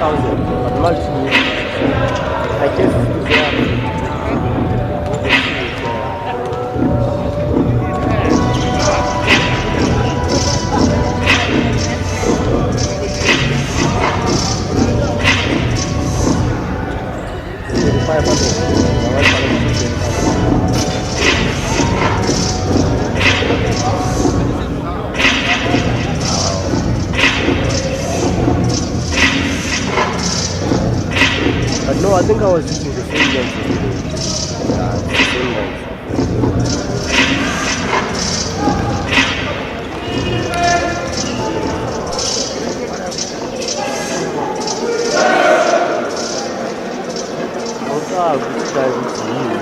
1,000, but multi, I guess it's but no, I think I was using the same lens. Yeah, the same lens. Oh, this guy looks mean.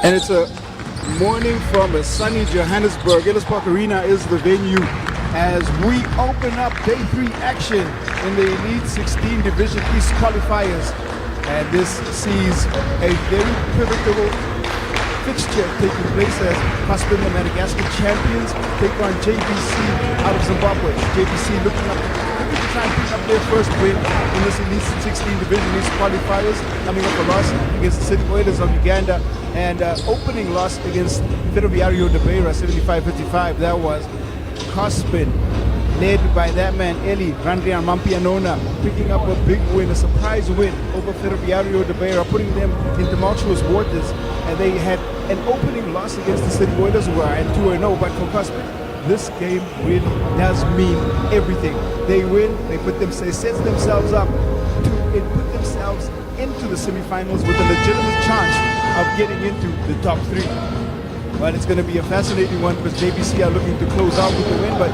And it's a morning from a sunny Johannesburg. Ellis Park Arena is the venue as we open up day 3 action in the Elite 16 Division East qualifiers. And this sees a very pivotal fixture taking place as C.O.S.P.N, the Madagascar champions, take on JBC out of Zimbabwe. JBC looking to try and pick up their first win in this Elite 16 Division East qualifiers, coming up a loss against the City Oilers of Uganda, and opening loss against Ferroviario de Beira, 75-55. That was C.O.S.P.N, led by that man Eli Randrian Mampianona, picking up a big win, a surprise win over Ferroviario de Beira, putting them in tumultuous waters. And they had an opening loss against the City Oilers, who are at 2-0, but for C.O.S.P.N, this game really does mean everything. They win, they set themselves up to put themselves into the semifinals with a legitimate chance of getting into the top 3. But it's going to be a fascinating one because JBC are looking to close out with the win. But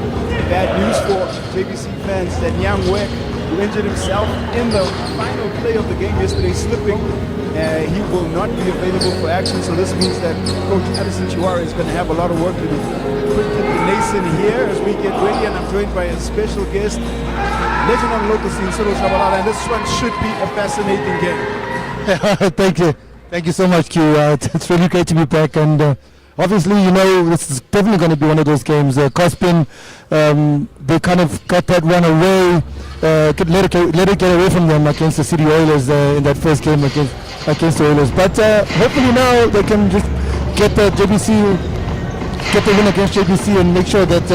bad news for JBC fans that Young Wek, who injured himself in the final play of the game yesterday, slipping, he will not be available for action. So this means that Coach Addison Chiwara is going to have a lot of work to do. Quinton Nason here as we get ready, and I'm joined by a special guest, legend on local scene, Cyril Shabalala, and this one should be a fascinating game. Thank you so much, Q. It's really great to be back, and obviously, you know, this is definitely going to be one of those games. C.O.S.P.N, they kind of got that one away, let it get away from them against the City Oilers in that first game against the Oilers. But hopefully now they can just get the win against JBC and make sure that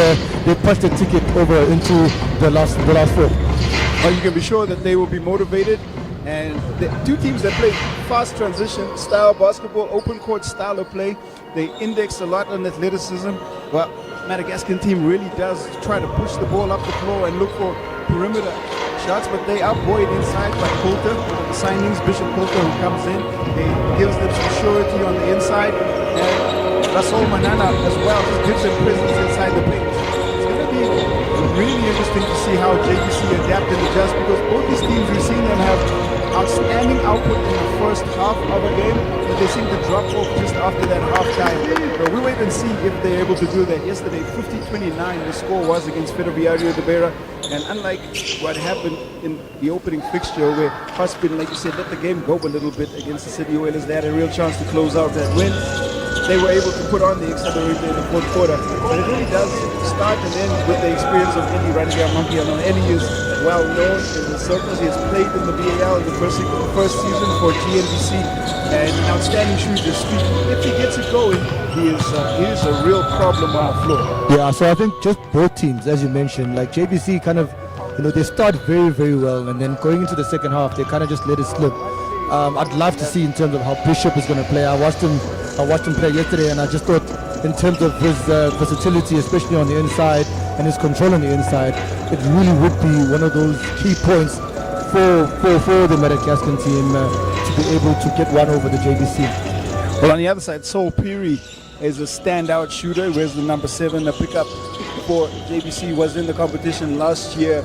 they push the ticket over into the last 4. Well, you can be sure that they will be motivated. And the two teams that play fast transition style basketball, open court style of play, they index a lot on athleticism. Well, Madagascar team really does try to push the ball up the floor and look for perimeter shots, but they are buoyed inside by Coulter, the signings, Bishop Coulter, who comes in. He gives them some surety on the inside, and Russell Manana as well just gives them presence inside the paint. It's going to be really interesting to see how JBC adapt and adjust, because both these teams, we've seen them have outstanding output in the first half of a game, but they seem to drop off just after that halftime. But we wait and see if they're able to do that. Yesterday, 50-29, the score was against B.A.L de, and unlike what happened in the opening fixture where C.O.S.P.N, like you said, let the game go a little bit against the City Oilers, they had a real chance to close out that win. They were able to put on the accelerator in the fourth quarter. But it really does start and end with the experience of Eli Rangiamampiano. Eli is well known in the circles. He has played in the B.A.L in the first season for JBC, and an outstanding shooter. If he gets it going, he is a real problem on the floor. Yeah, so I think just both teams, as you mentioned, like JBC kind of, they start very, very well, and then going into the second half, they kind of just let it slip. I'd love to see in terms of how Bishop is going to play. I watched him play yesterday, and I just thought in terms of his versatility, especially on the inside and his control on the inside, it really would be one of those key points for the Madagascar team to be able to get one over the JBC. Well, on the other side, Sol Piri is a standout shooter. Where's the number 7? A pickup for JBC, was in the competition last year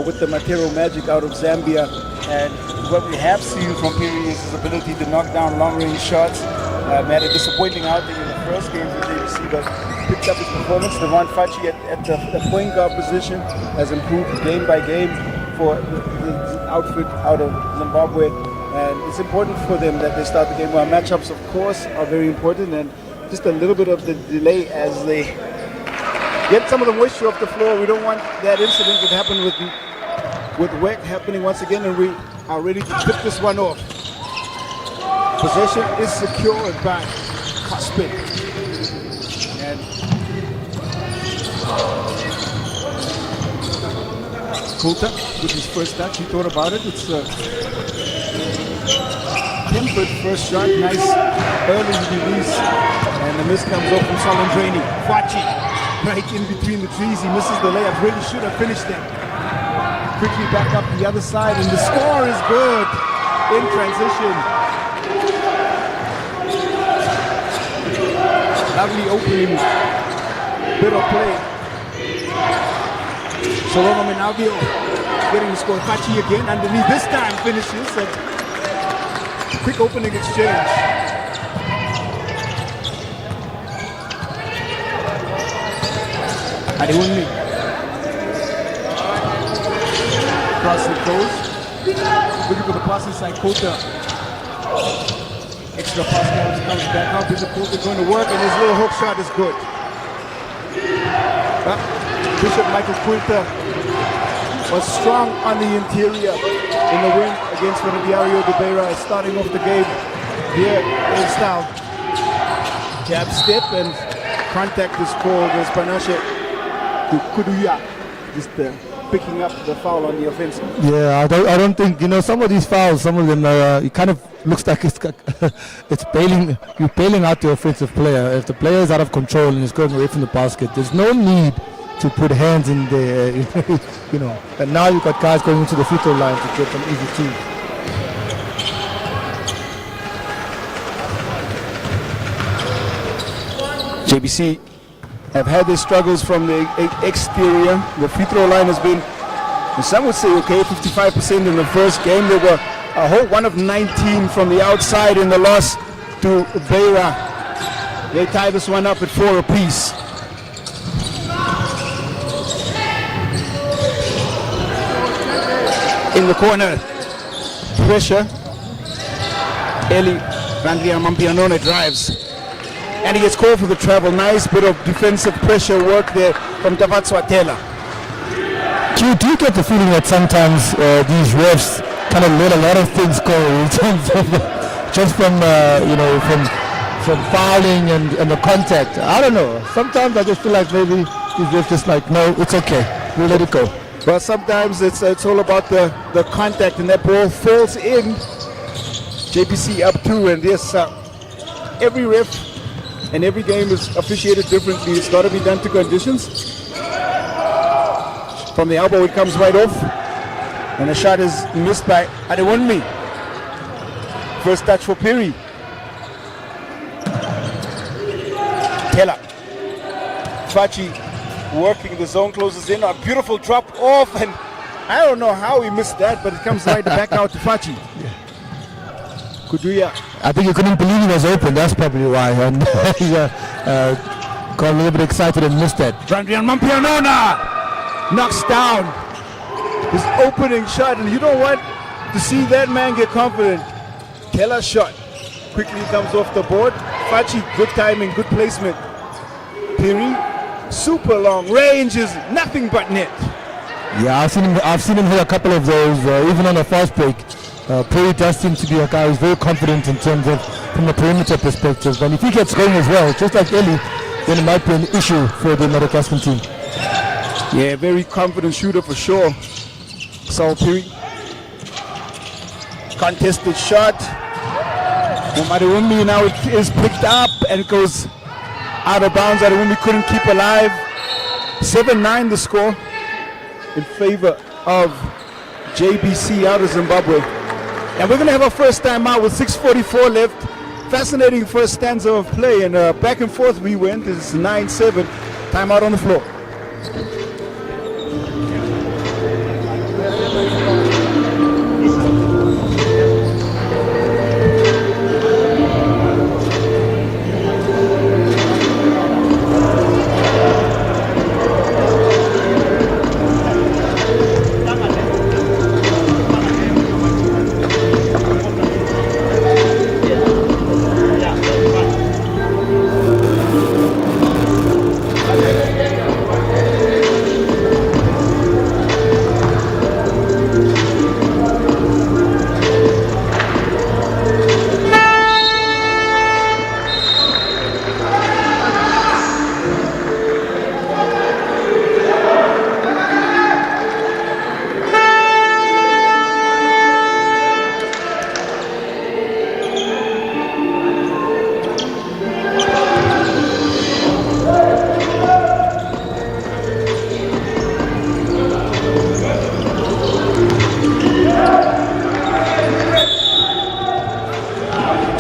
with the Matero Magic out of Zambia. And what we have seen from Piri is his ability to knock down long-range shots. Had a disappointing outing in the first game for JBC, but picked up his performance. Devon Fachi at the point guard position has improved game by game for the outfit out of Zimbabwe. And it's important for them that they start the game well. Matchups, of course, are very important, and just a little bit of the delay as they get some of the moisture off the floor. We don't want that incident that happened with WEC happening once again, and we are ready to tip this one off. Possession is secured by C.O.S.P.N. And Coulter with his first touch, he thought about it. It's a tempered first shot, nice early release, and the miss comes off from Salandraini. Fachi right in between the trees, he misses the layup. Really should have finished that. Quickly back up the other side, and the score is good in transition. Lovely opening bit of play. Solomon Menavio getting the score. Fachi again underneath, this time finishes. A quick opening exchange. Adewunmi. Cross it goes. Looking for the pass inside Coulter. Extra pass comes back up. Is Coulter going to work? And his little hook shot is good. Bishop Michael Coulter was strong on the interior in the win against B.A.L de, starting off the game here in style. Jab step and contact is called as Panashe Kuduya just picking up the foul on the offensive. Yeah, I don't think, some of these fouls, some of them are, it kind of looks like it's bailing, you're bailing out the offensive player. If the player is out of control and is going away from the basket, there's no need to put hands in there, and now you've got guys going into the free throw line to get some easy twos. JBC have had their struggles from the exterior. The free throw line has been, some would say, okay, 55% in the first game. They were a whole 1 of 19 from the outside in the loss to Beira. They tie this one up at 4 apiece. In the corner, pressure. Eli Rangiamampiano drives. And he gets called for the travel. Nice bit of defensive pressure work there from Tavatswatela. Do you get the feeling that sometimes these refs kind of let a lot of things go in terms of just from fouling and the contact? I don't know. Sometimes I just feel like maybe these refs just like, no, it's okay. We'll let it go. Well, sometimes it's all about the contact, and that ball falls in. JBC up 2, and yes, every ref and every game is officiated differently. It's got to be done to conditions. From the elbow, it comes right off. And the shot is missed by Adewunmi. First touch for Piri. Taylor. Fachi working, the zone closes in. A beautiful drop off, and I don't know how he missed that, but it comes right back out to Fachi. Kuduya. I think he couldn't believe he was open. That's probably why. And he got a little bit excited and missed that. Randrian Mampianona knocks down his opening shot, and you don't want to see that man get confident. Keller shot quickly comes off the board. Fachi, good timing, good placement. Piri, super long range is nothing but net. Yeah, I've seen him hit a couple of those, even on a fast break. Perry does seem to be a guy who's very confident in terms of from the perimeter perspective. And if he gets going as well, just like Eli, then it might be an issue for the Madagascar team. Yeah, very confident shooter for sure. Saul Piri. Contested shot. Adewumi now it is picked up and goes out of bounds. Adewumi couldn't keep alive. 7-9 the score in favor of JBC out of Zimbabwe. And we're going to have our first time out with 6:44 left. Fascinating first stanza of play, and back and forth we went. It's 9-7. Timeout on the floor.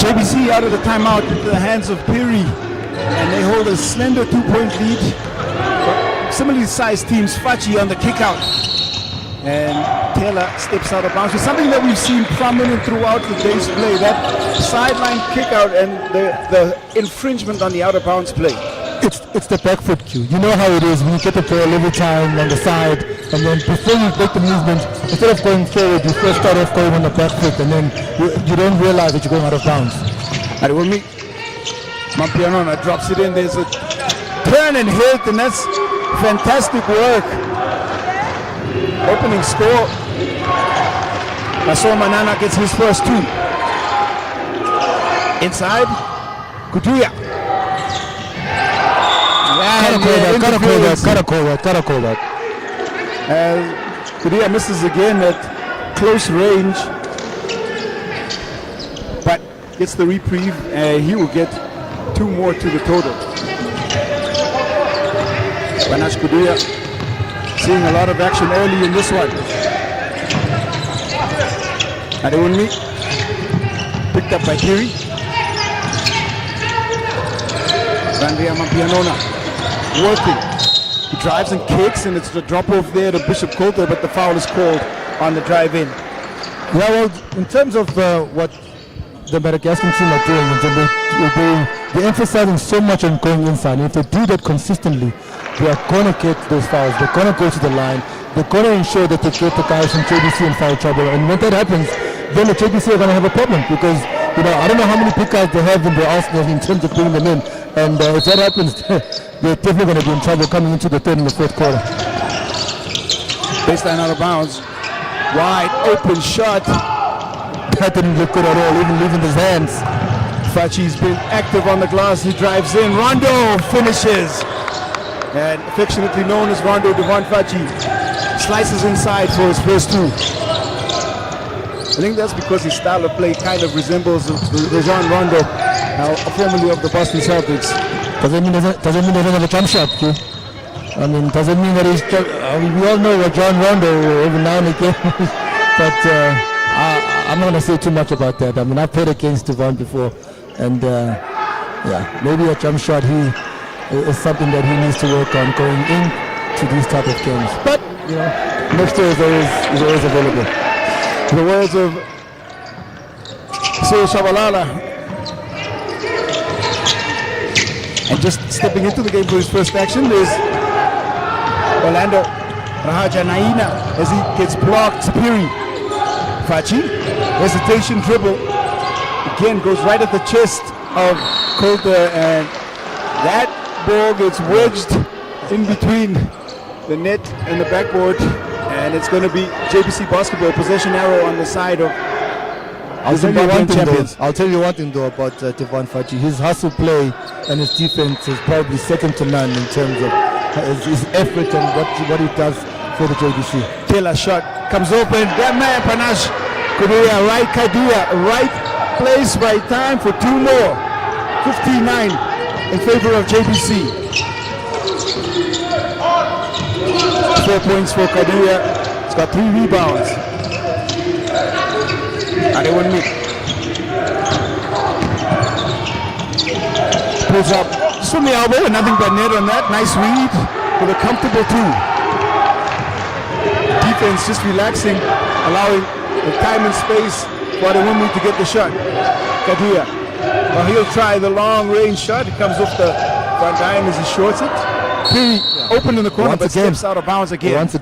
JBC out of the timeout into the hands of Piri, and they hold a slender 2-point lead. Similarly sized teams, Fachi on the kick out, and Taylor steps out of bounds. It's something that we've seen prominent throughout the day's play, that sideline kick out and the infringement on the out of bounds play. It's the back foot cue. You know how it is when you get the ball every time on the side, and then before you make the movement, instead of going forward, you first start off going on the back foot, and then you don't realize that you're going out of bounds. Adewumi Mampianona drops it in. There's a turn and hit, and that's fantastic work. Opening score. Maso Manana gets his first two. Inside, Kuduya. Gotta call that. As Kuduya misses again at close range, but gets the reprieve, and he will get two more to the total. Banash Kuduya seeing a lot of action early in this one. Adewumi picked up by Piri. Randria Mampianona working. He drives and kicks, and it's the drop off there to Bishop Coulter, but the foul is called on the drive in. Yeah, well, in terms of what the Madagascar team are doing, they're emphasizing so much on going inside. And if they do that consistently, they are going to get those fouls. They're going to go to the line. They're going to ensure that they get the guys from JBC in foul trouble. And when that happens, then the JBC are going to have a problem, because I don't know how many pickouts they have in their arsenal in terms of bringing them in. And if that happens, they're definitely going to be in trouble coming into the third and the fourth quarter. Baseline out of bounds. Wide open shot. That didn't look good at all, even leaving his hands. Fachi's been active on the glass. He drives in. Rondo finishes. And affectionately known as Rondo, Devon Fachi slices inside for his first two. I think that's because his style of play kind of resembles Rajon Rondo, formerly of the Boston Celtics. Doesn't mean he doesn't have a jump shot, Q. I mean, doesn't mean that he's. We all know Rajon Rondo every now and again, but I'm not going to say too much about that. I mean, I've played against Devon before, and yeah, maybe a jump shot is something that he needs to work on going into these type of games. But next year is always available. In the words of So Shabalala, and just stepping into the game for his first action is Orlando Rahajanaina as he gets blocked. Piri Fachi, hesitation dribble, again goes right at the chest of Coulter, and that ball gets wedged in between the net and the backboard, and it's going to be JBC basketball possession arrow on the side of I'll the tell you one Zimbabwean thing champions. though. I'll tell you one thing though about Tevon Fachi. His hustle play and his defense is probably second to none in terms of his effort and what he does for the JBC. Taylor shot comes open. That man Panache Kaduya, right Kaduya, right place, right time for two more. 59 in favor of JBC. 4 points for Kaduya. He's got 3 rebounds. Adewunmi pulls up just from the elbow and nothing but net on that. Nice read with a comfortable 2. Defense just relaxing, allowing the time and space for Adewunmi to get the shot. Kaduya, well, he'll try the long range shot. It comes off the front dime as he shorts it. Piri open in the corner, but steps out of bounds again. Once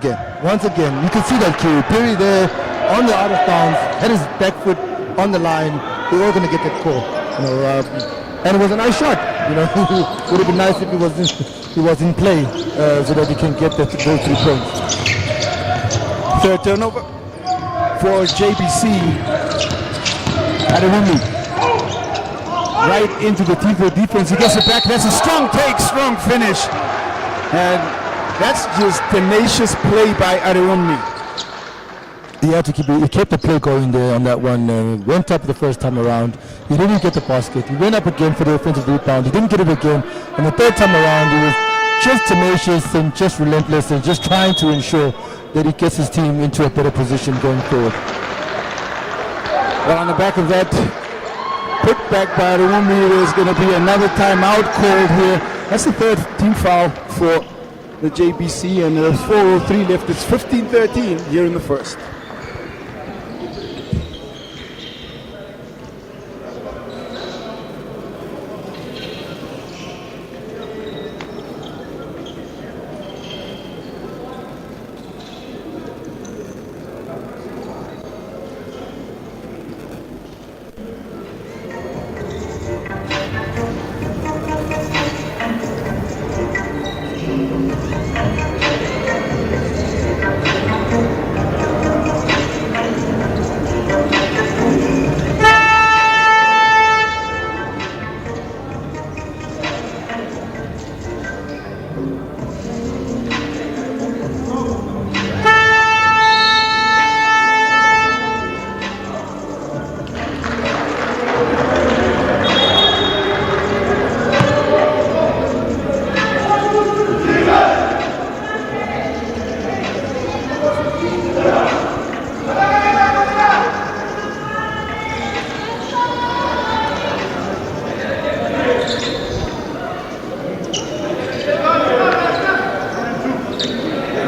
again, you can see that Kiri Piri there on the out of bounds, had his back foot on the line. They were going to get that call, you know, and it was a nice shot. You know, it would have been nice if he was in play, so that he can get those 3 points. Third turnover for JBC. Adewunmi right into the Tifo defense. He gets it back. That's a strong take, strong finish, and that's just tenacious play by Adewunmi. He had to he kept the play going there on that one. Went up the first time around. He didn't get the basket. He went up again for the offensive rebound. He didn't get it again. And the third time around, he was just tenacious and just relentless and just trying to ensure that he gets his team into a better position going forward. Well, on the back of that put back by Adewunmi, there's going to be another timeout called here. That's the 3rd team foul for the JBC, and there's 4:03 left. It's 15-13 here in the first.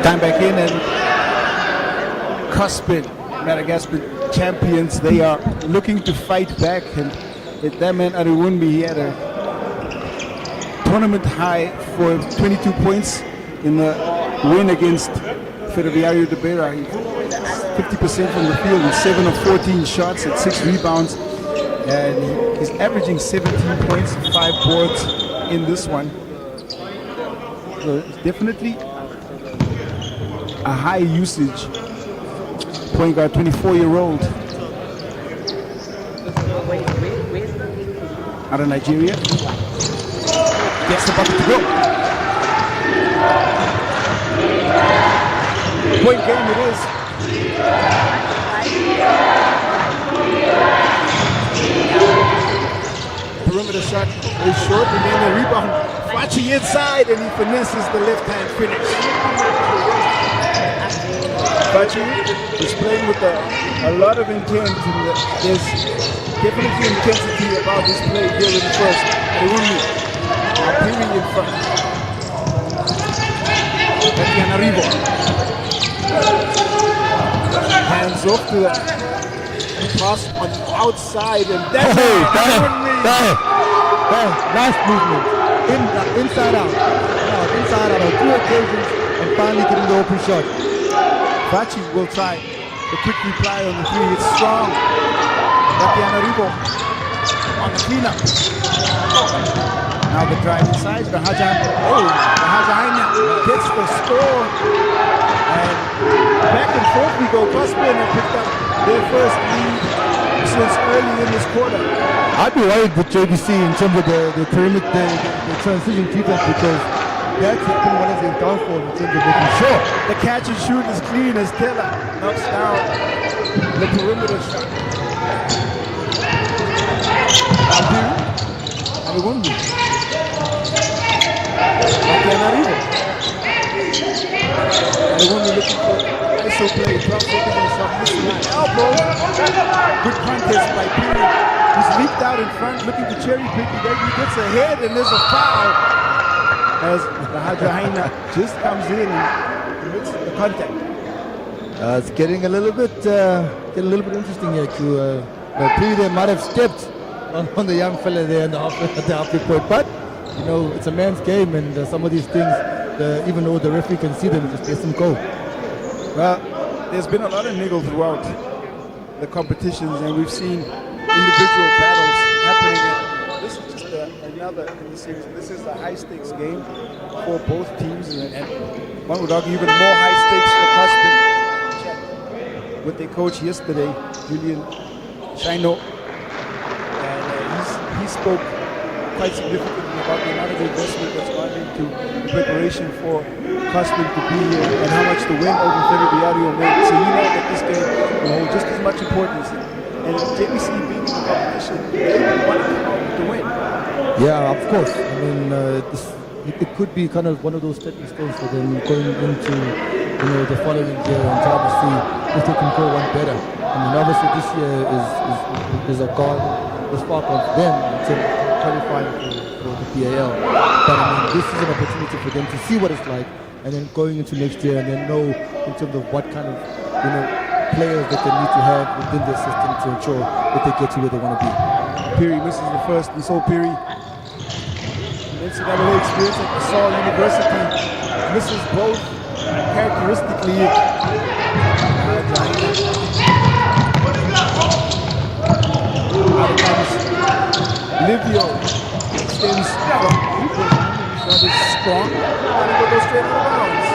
Time back in, and C.O.S.P.N, Madagascar champions, they are looking to fight back, and that man Adewunmi, he had a tournament high for 22 points in the win against Ferroviario de Beira. 50% from the field with 7 of 14 shots at 6 rebounds, and he's averaging 17 points, 5 boards in this one. So it's definitely a high usage point guard, 24-year-old out of Nigeria. Gets the bucket to go. Point game it is. Perimeter shot is short, and then the rebound. Fachi inside, and he finesses the left-hand finish. Fachi is playing with a lot of intent, and there's definitely intensity about this play here in the first. Adewunmi, Piri in front. Etienne Arrivo. Hands off to the Cross on the outside, and then Nice movement. Inside out. Inside out on 2 occasions and finally getting the open shot. Fachi will try the quick reply on the 3. It's strong. Tatiana on the cleanup. Now the drive inside. The Hajaina gets the score. And back and forth we go. C.O.S.P.N have picked up their first lead since early in this quarter. I'd be worried with JBC in terms of the perimeter, the transition defense, because that's been one of their downfalls in terms of making sure. The catch and shoot is clean as Taylor knocks down the perimeter shot. And it won't be. And it won't be looking for ISO play. Drop focus on some missing elbow. Good contest by Peary. He's leaped out in front, looking to cherry pick. He gets ahead, and there's a foul as the Hajaina just comes in and commits the contact. It's getting a little bit interesting here. Peary there might have stepped on the young fella there in the halfway point, but you know it's a man's game, and some of these things, even though the referee can see them, just let them go. Well, there's been a lot of niggle throughout the competitions, and we've seen individual battles happening. This is just another in the series. This is a high-stakes game for both teams, and one would argue even more high stakes for C.O.S.P.N with their coach yesterday, Julian Shino, and he spoke quite significantly about the amount of investment that's gone into preparation for C.O.S.P.N to be here and how much the win over Ferroviario made. So you know that this game will hold just as much importance. And JBC being in the competition, they want to come out to win. Yeah, of course. I mean, it could be kind of one of those stepping stones for them going into the following year and trying to see if they can go one better. I mean, obviously this year is a far gone for them in terms of qualifying for the B.A.L. But I mean, this is an opportunity for them to see what it's like, and then going into next year and then know in terms of what kind of players that they need to have within their system to ensure that they get to where they want to be. Peary misses the first. We saw Peary NCAA experience at DeSalle University. Misses both characteristically. Out comes Livio. Extends from Cooper. Shot is strong. And it goes straight out of bounds.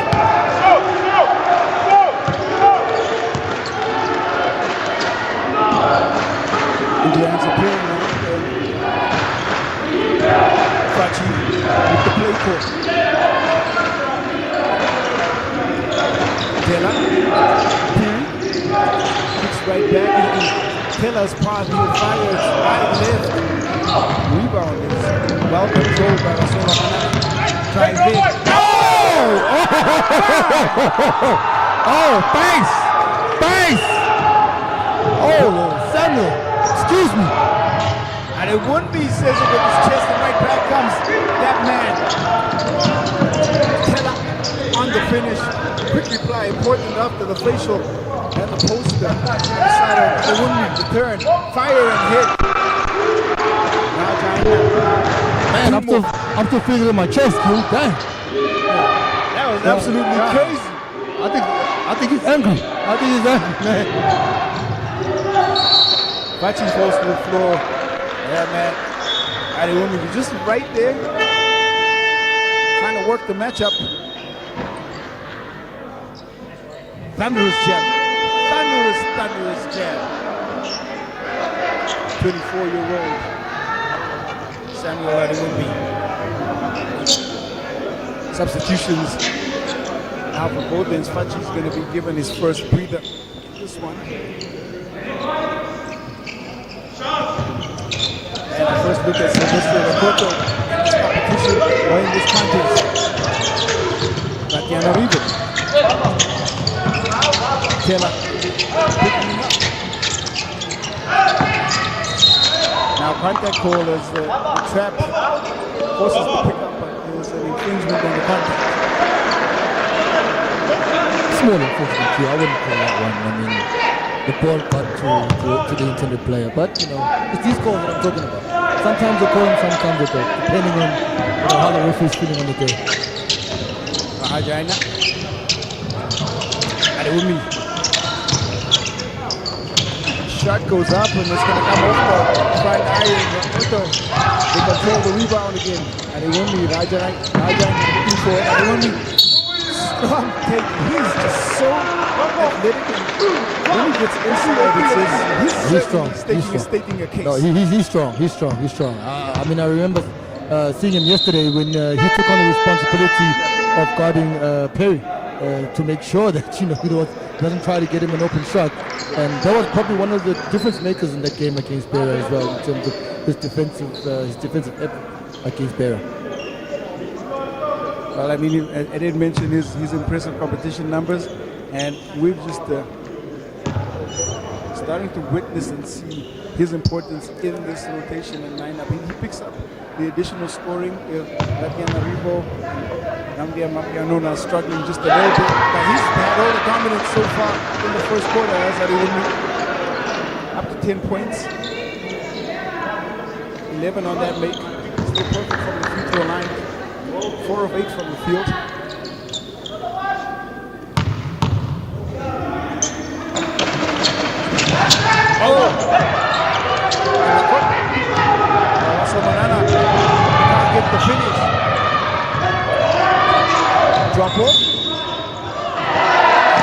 Indiana's appearing now. Fachi with the play court. Taylor. Peary. Kicks right back into Taylor's path. He fires right left. Rebound is well controlled by Rasola Hanani. Tries big. Oh, thanks! Oh, Samuel, excuse me. And it wouldn't be, says it with his chest, and right back comes that man. Taylor on the finish. Quick reply, important enough to the facial and the poster. It wouldn't be the turn. Fire and hit. Man, I'm still feeling it in my chest, dude. Damn. That was absolutely crazy. I think he's angry. Man. Fachi falls to the floor. Yeah, man. Adewumi was just right there, trying to work the matchup. Thunderous jab. Thunderous jab. 24-year-old Samuel Adewumi. Substitutions now for both ends. Fachi's going to be given his first breather. This one. And the first look at Sylvester Rakoto in this competition or in this contest. Tatiana Rigo. Taylor picking him up. Now contact call as the trap forces the pick up, but there was an infringement on the contact. Small infringement too. I wouldn't call that one. I mean, the ball got to the intended player. But you know, it's these calls that I'm talking about. Sometimes they call them, sometimes they don't, depending on how the referee is feeling on the day. Mahajana. Adewumi. Shot goes up and it's going to come off the front iron. They control the rebound again. Adewumi, Rajan looking for it. Adewumi, strong take. He's just so athletic. When he gets inside, he's strong. He's stating a case. No, he's strong. He's strong. I mean, I remember seeing him yesterday when he took on the responsibility of guarding Perry to make sure that he doesn't try to get him an open shot, and that was probably one of the difference makers in that game against Beira as well in terms of his defensive effort against Beira. Well, I mean, I did mention his impressive competition numbers, and we've just starting to witness and see his importance in this rotation and lineup. He picks up the additional scoring. Latiana Rivo, Namdia Mapianona struggling just a little bit, but he's had all the dominance so far in the first quarter as Adewumi. Up to 10 points. 11 on that make. Still perfect from the free throw line. 4 of 8 from the field. Manana can't get the finish. Drop off.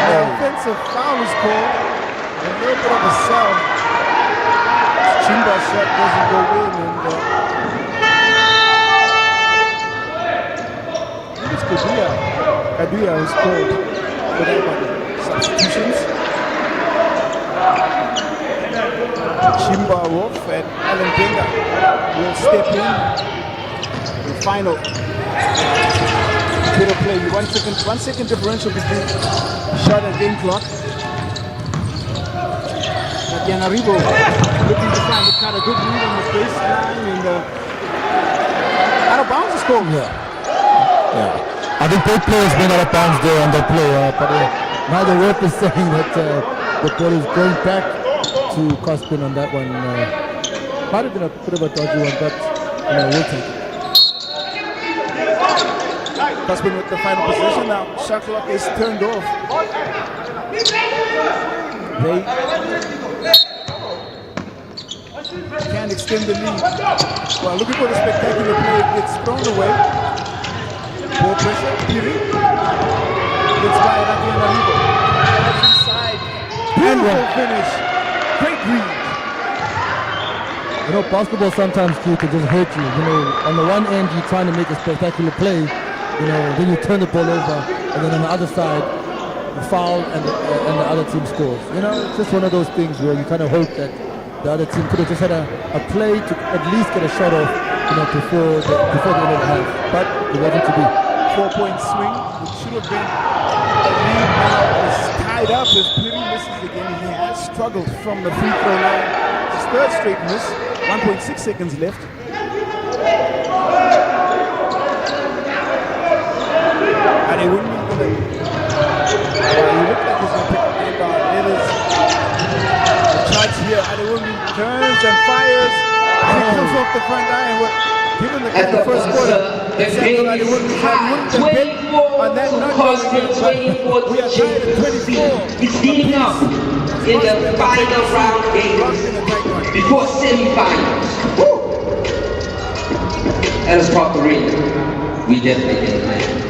The offensive foul is called. A little bit of a sell. Chimba's shot doesn't go in, and I think it's Kaduya was called for that one. Substitutions. Chimba Wolf and Alan Denga will step in. The final bit of play. 1 second differential between shot and game clock. Tatiana Ribo looking to find the kind of good read on the baseline, and out of bounds is called. Yeah. I think both players went out of bounds there on that play, but now the ref is saying that the ball is going back to C.O.S.P.N on that one. Might have been a bit of a dodgy one, but we'll take it. C.O.S.P.N with the final possession now. Shot clock is turned off. They can't extend the lead. Well, looking for the spectacular play. It gets thrown away. Ball pressure. Piri gets by Ratiana Ribo. Inside. Beautiful finish. Great read. Basketball sometimes can just hurt you. On the one end you're trying to make a spectacular play, then you turn the ball over, and then on the other side, you foul and the other team scores. It's just one of those things where you kind of hope that the other team could have just had a play to at least get a shot off, before the end of the half. But it wasn't to be. 4-point swing, which should have been a lead now is tied up as Piri misses again. He has struggled from the free throw line. His third straight miss. 1.6 seconds left. And he wouldn't be going to... he looked like he's going to pick up the rebound. It is the charge here. And he wouldn't turns and fires. And he comes off the front iron. Given the first quarter, the second and he wouldn't have been on that not we are tied at 24. It's leading up in the final round game before semi-finals. Ellis Park Arena, we definitely get it.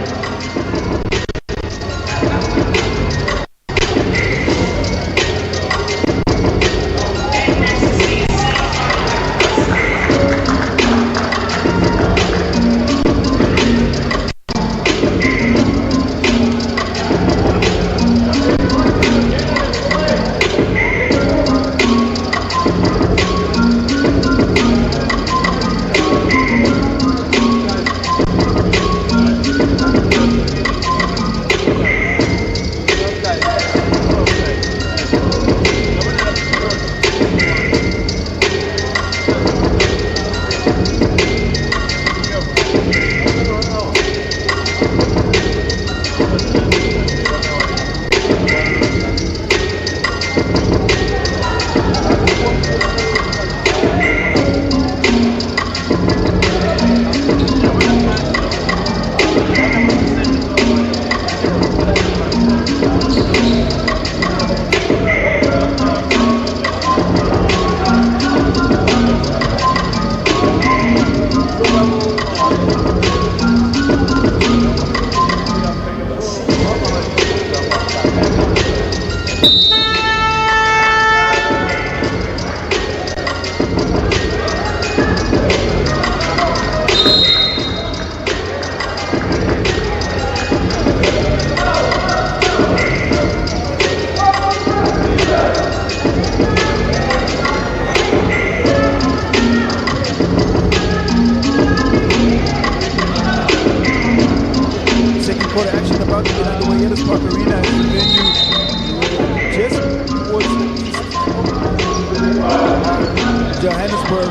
Johannesburg,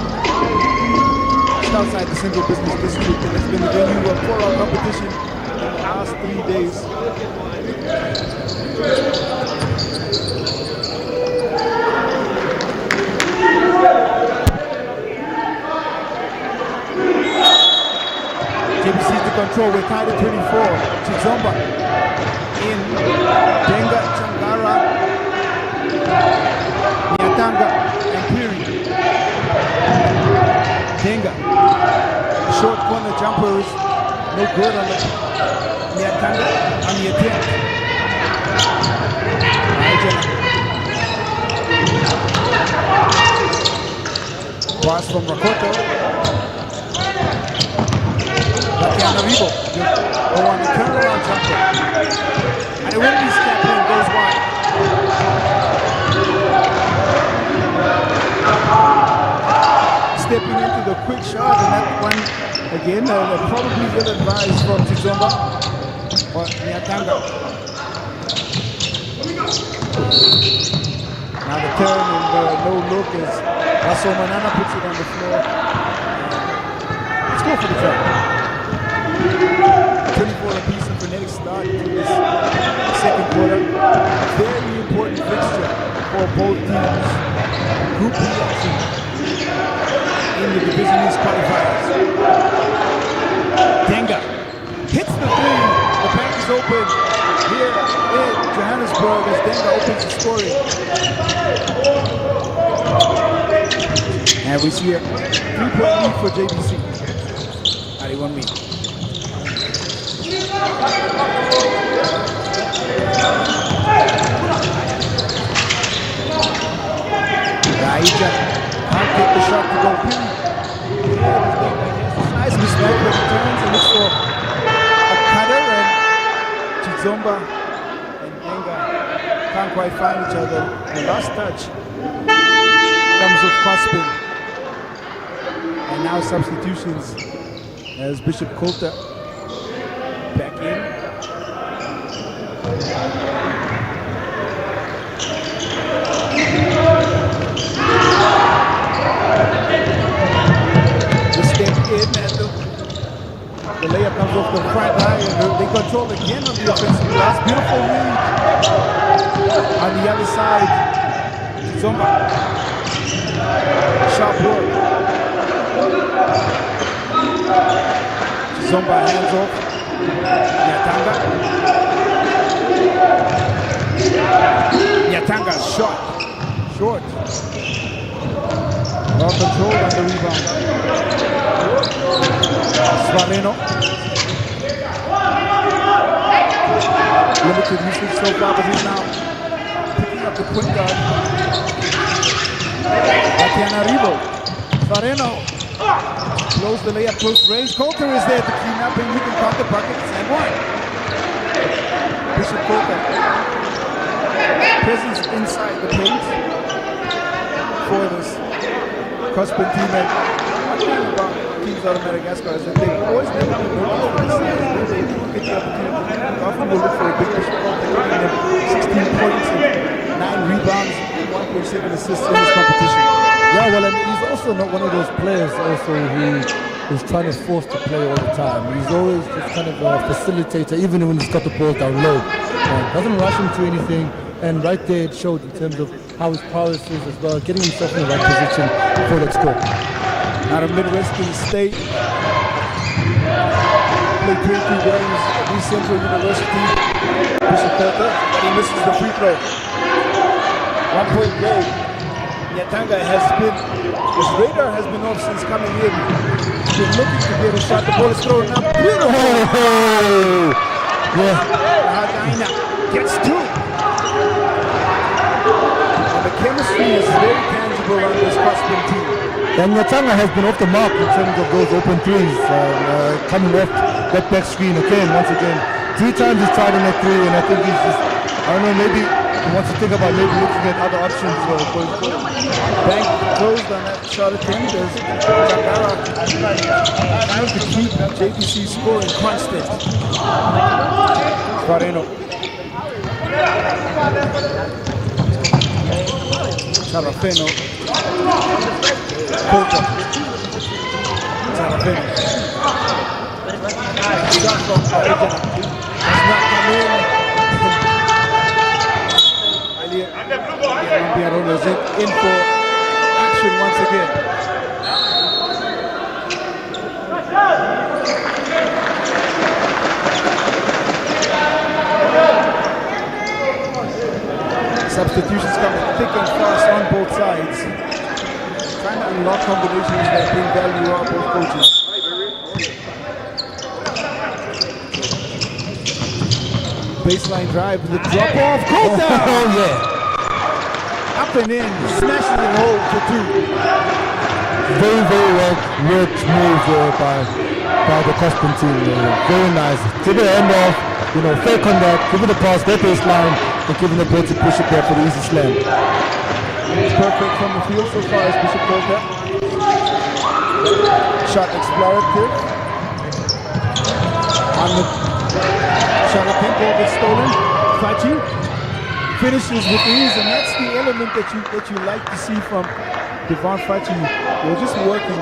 just outside the central business district, and it's been the venue of 4-hour competition in the last 3 days. JBC's to control, we're tied at 24. Chizomba in Denga, Changara, Nyatanga, and Piri. Denga, short corner jumpers, no good on the Nyatanga on the attempt. Pass from Rakoto. Arrivo, the one the turnaround jumper. And it wouldn't be stepped in, goes wide. Stepping into the quick shot, and that one again, probably ill advised from Chizomba or Nyatanga. Now the turn and no look as Russell Manana puts it on the floor. Let's go for the turn. 24 apiece and frenetic start to this second quarter. Very important fixture for both teams. Group B action in the Division East qualifiers. Denga hits the three. The pack is open here in Johannesburg as Denga opens the scoring. And we see a 3-point lead for JBC. 91 meters. Raija can't get the shot to go in. Nice mismatch when he turns and looks for a cutter, and Chizomba and Denga can't quite find each other. And last touch comes with C.O.S.P.N. And now substitutions as Bishop Coulter back in. The step in and the layup comes off the front line, and they control again on the offensive glass. Beautiful read on the other side. Zomba. Sharp work. Zomba hands off. Nyatanga. Nyatanga shot. Short. Well controlled on the rebound. Svaleno. Limited usage so far, but he's now picking up the point guard. Arrivo. Svaleno. Blows the layup close range. Coulter is there to clean up, and he can count the buckets and one. Bishop Coulter. Presence inside the paint for this C.O.S.P.N team. And one thing about teams out of Madagascar is that they always never do no offense. They do get the opportunity. Often will look for a big Bishop Coulter, giving them 16 points and 9 rebounds and 1.7 assists in this competition. Yeah, well, and he's also not one of those players also who is trying to force to play all the time. He's always just kind of a facilitator, even when he's got the ball down low. Doesn't rush into anything, and right there it showed in terms of how his prowess is as well, getting himself in the right position for that score. Out of Midwestern State, played 22 games at East Central University. Bishop Coulter, but he misses the free throw. 1 point goal. Nyatanga has been, his radar has been off since coming in. He's been looking to get a shot. The ball is thrown up. Beautiful! Yeah. Hadaina gets two. And the chemistry is very tangible on this C.O.S.P.N team. And Nyatanga has been off the mark in terms of those open threes, coming off that back screen again, once again. 3 times he's tried on that three, and I think he's just, I don't know, maybe he wants to think about maybe looking at other options going forward. Bank closed on that shot attempt as Zagara trying to keep JBC scoring constant. Svaleno. Sarafeno. Coulter. Trying to finish. Shot from Origin. Does not come in. Pierrot is in for action once again. Substitutions coming thick and fast on both sides. Trying to unlock combinations that bring value out both coaches. Baseline drive, the drop off, Coulter! Oh yeah. Up and in, smashing it home for two. Very, very well worked move by the C.O.S.P.N team. Very nice. Give it a hand off, fake on that, give it a pass, their baseline, and give them the ball to push it there for the easy slam. It's perfect from the field so far as Bishop Coulter. Shot explorative. On the shot of pink ball gets stolen. Fachi finishes with ease, and that's the element that you like to see from Devon Fachi. They're just working.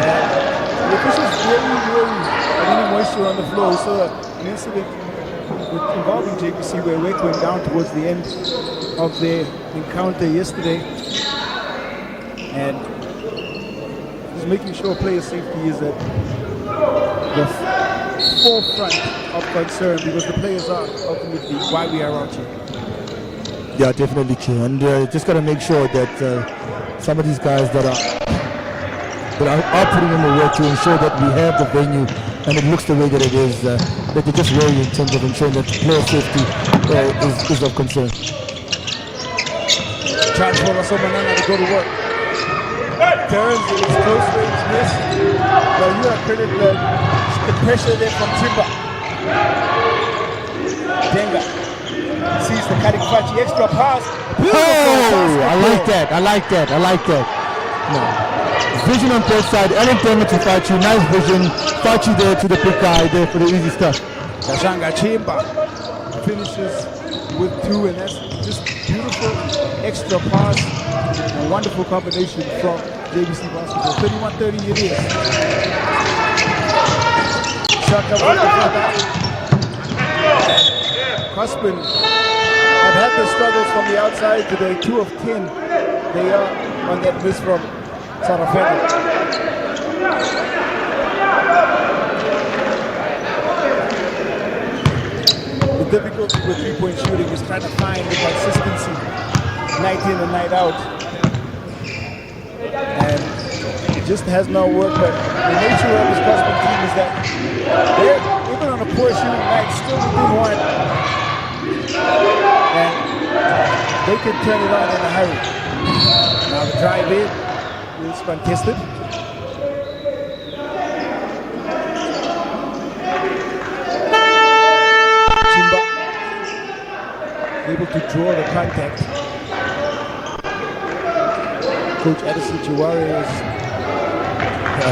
And the officials really of any moisture on the floor. So an incident involving JBC where Wake went down towards the end of their encounter yesterday, and just making sure player safety is at the forefront of concern, because the players are ultimately why we are out here. Yeah, definitely true, and just got to make sure that some of these guys that are putting in the work to ensure that we have the venue and it looks the way that it is, that they're just worried in terms of ensuring that player safety is of concern. Chance for Rasomanana to go to work. Turns, it's close range miss. But you are credit the pressure there from Timba. Denga sees the cutting Fachi, extra pass. Oh, I like that. No. Vision on both sides, Ellen Denga to Fachi, nice vision. Fachi there to the big guy there for the easy stuff. Kashanga Chimba finishes with two, and that's just beautiful extra pass. A wonderful combination from JBC basketball. 31-30 it is. Shot up with the front out. C.O.S.P.N have had their struggles from the outside today. 2 of 10 they are on that miss from Sarafeno. The difficulty with three-point shooting is trying to find the consistency night in and night out. And it just has not worked, but the nature of this C.O.S.P.N team is that they're, even on a poor shooting night, still within one. And they can turn it on in a hurry. Now the drive in is contested. Chimba able to draw the contact. Coach Edison Chiwari is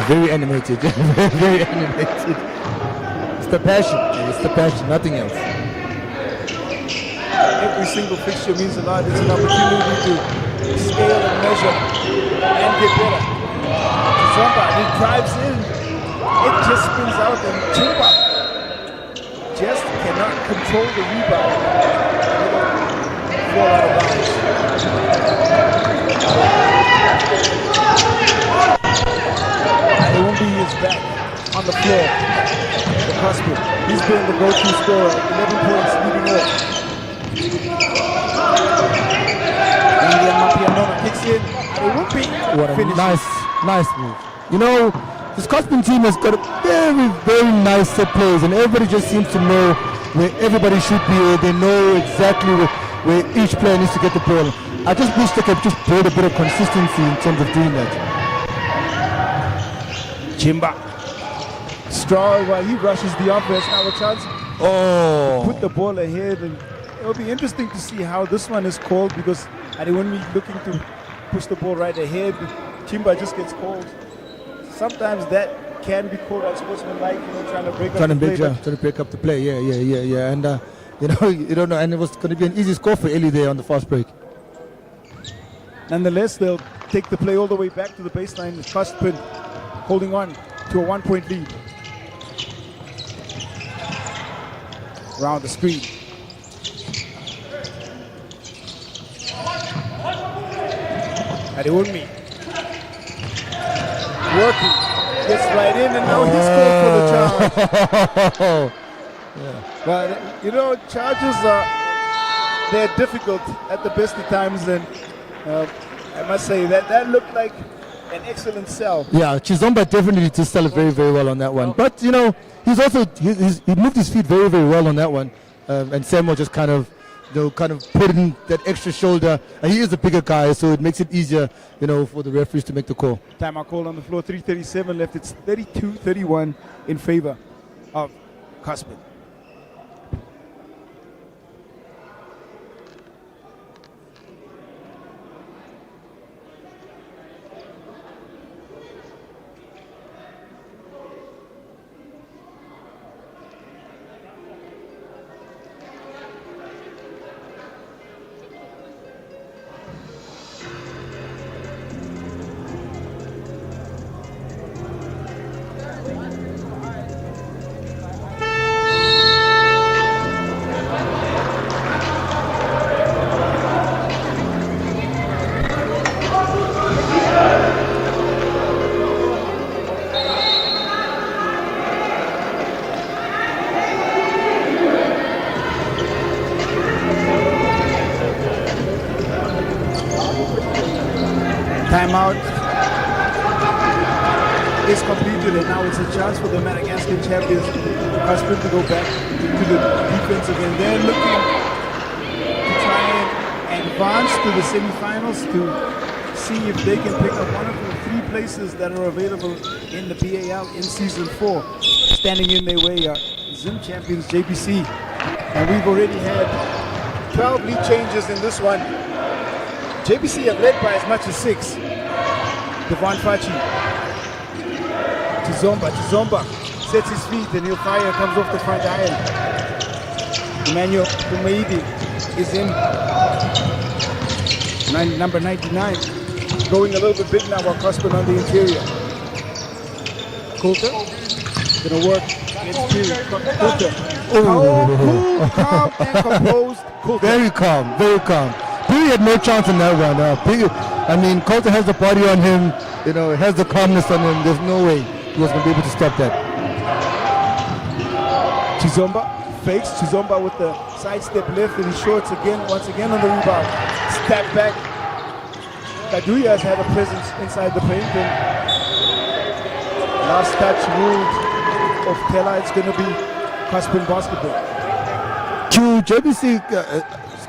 very animated. Very animated. It's the passion, nothing else. Every single fixture means a lot. It's an opportunity to scale and measure and get better. Somebody drives in, it just spins out, and Chimba just cannot control the rebound. Fall out of bounds. And it won't be his back on the floor. The C.O.S.P.N. He's been the go-to scorer, 11 points leading off. Kicks in, and it would be what a nice move. This C.O.S.P.N team has got a very, very nice set plays, and everybody just seems to know where everybody should be. They know exactly where each player needs to get the ball. I just wish they could just build a bit of consistency in terms of doing that. Chimba. Straw, while he rushes the offense, now a chance to put the ball ahead, and it'll be interesting to see how this one is called, because when we're looking to push the ball right ahead, Chimba just gets called. Sometimes that can be called unsportsmanlike, trying to break up the play. Yeah. And you don't know, and it was going to be an easy score for Eli there on the fast break. Nonetheless, they'll take the play all the way back to the baseline. C.O.S.P.N holding on to a 1-point lead. Around the screen. Adiwunmi. Working. Gets right in, and now he's called for the charge. Well, you know, charges they're difficult at the best of times, and I must say that looked like an excellent sell. Yeah, Chizomba definitely did sell it very, very well on that one. But, you know, he's also, he moved his feet very, very well on that one. And Samuel just kind of put in that extra shoulder. And he is a bigger guy, so it makes it easier, you know, for the referees to make the call. Timeout call on the floor, 3:37 left. It's 32-31 in favor of C.O.S.P.N. Timeout is completed, and now it's a chance for the Madagascar champions, C.O.S.P.N, to go back to the defense again. They're looking to try and advance to the semifinals to see if they can pick up one of the 3 places that are available in the B.A.L in Season 4. Standing in their way are Zim champions JBC, and we've already had 12 lead changes in this one. JBC have led by as much as 6. Devon Fachi. Chizomba sets his feet and he'll fire, comes off the front iron. Emmanuel Umaidi is in. Number 99. Going a little bit big now while C.O.S.P.N on the interior. Coulter. Gonna work against Coulter. Cool, calm and composed. Coulter. Very calm, very calm. He had no chance in that one. I mean, Coulter has the body on him, you know, has the calmness on him. There's no way he was going to be able to stop that. Chizomba fakes. Chizomba with the sidestep left, and he shorts again, once again on the rebound. Step back. Kaduya has had a presence inside the paint, and last touch ruled of Tella. It's going to be C.O.S.P.N basketball. JBC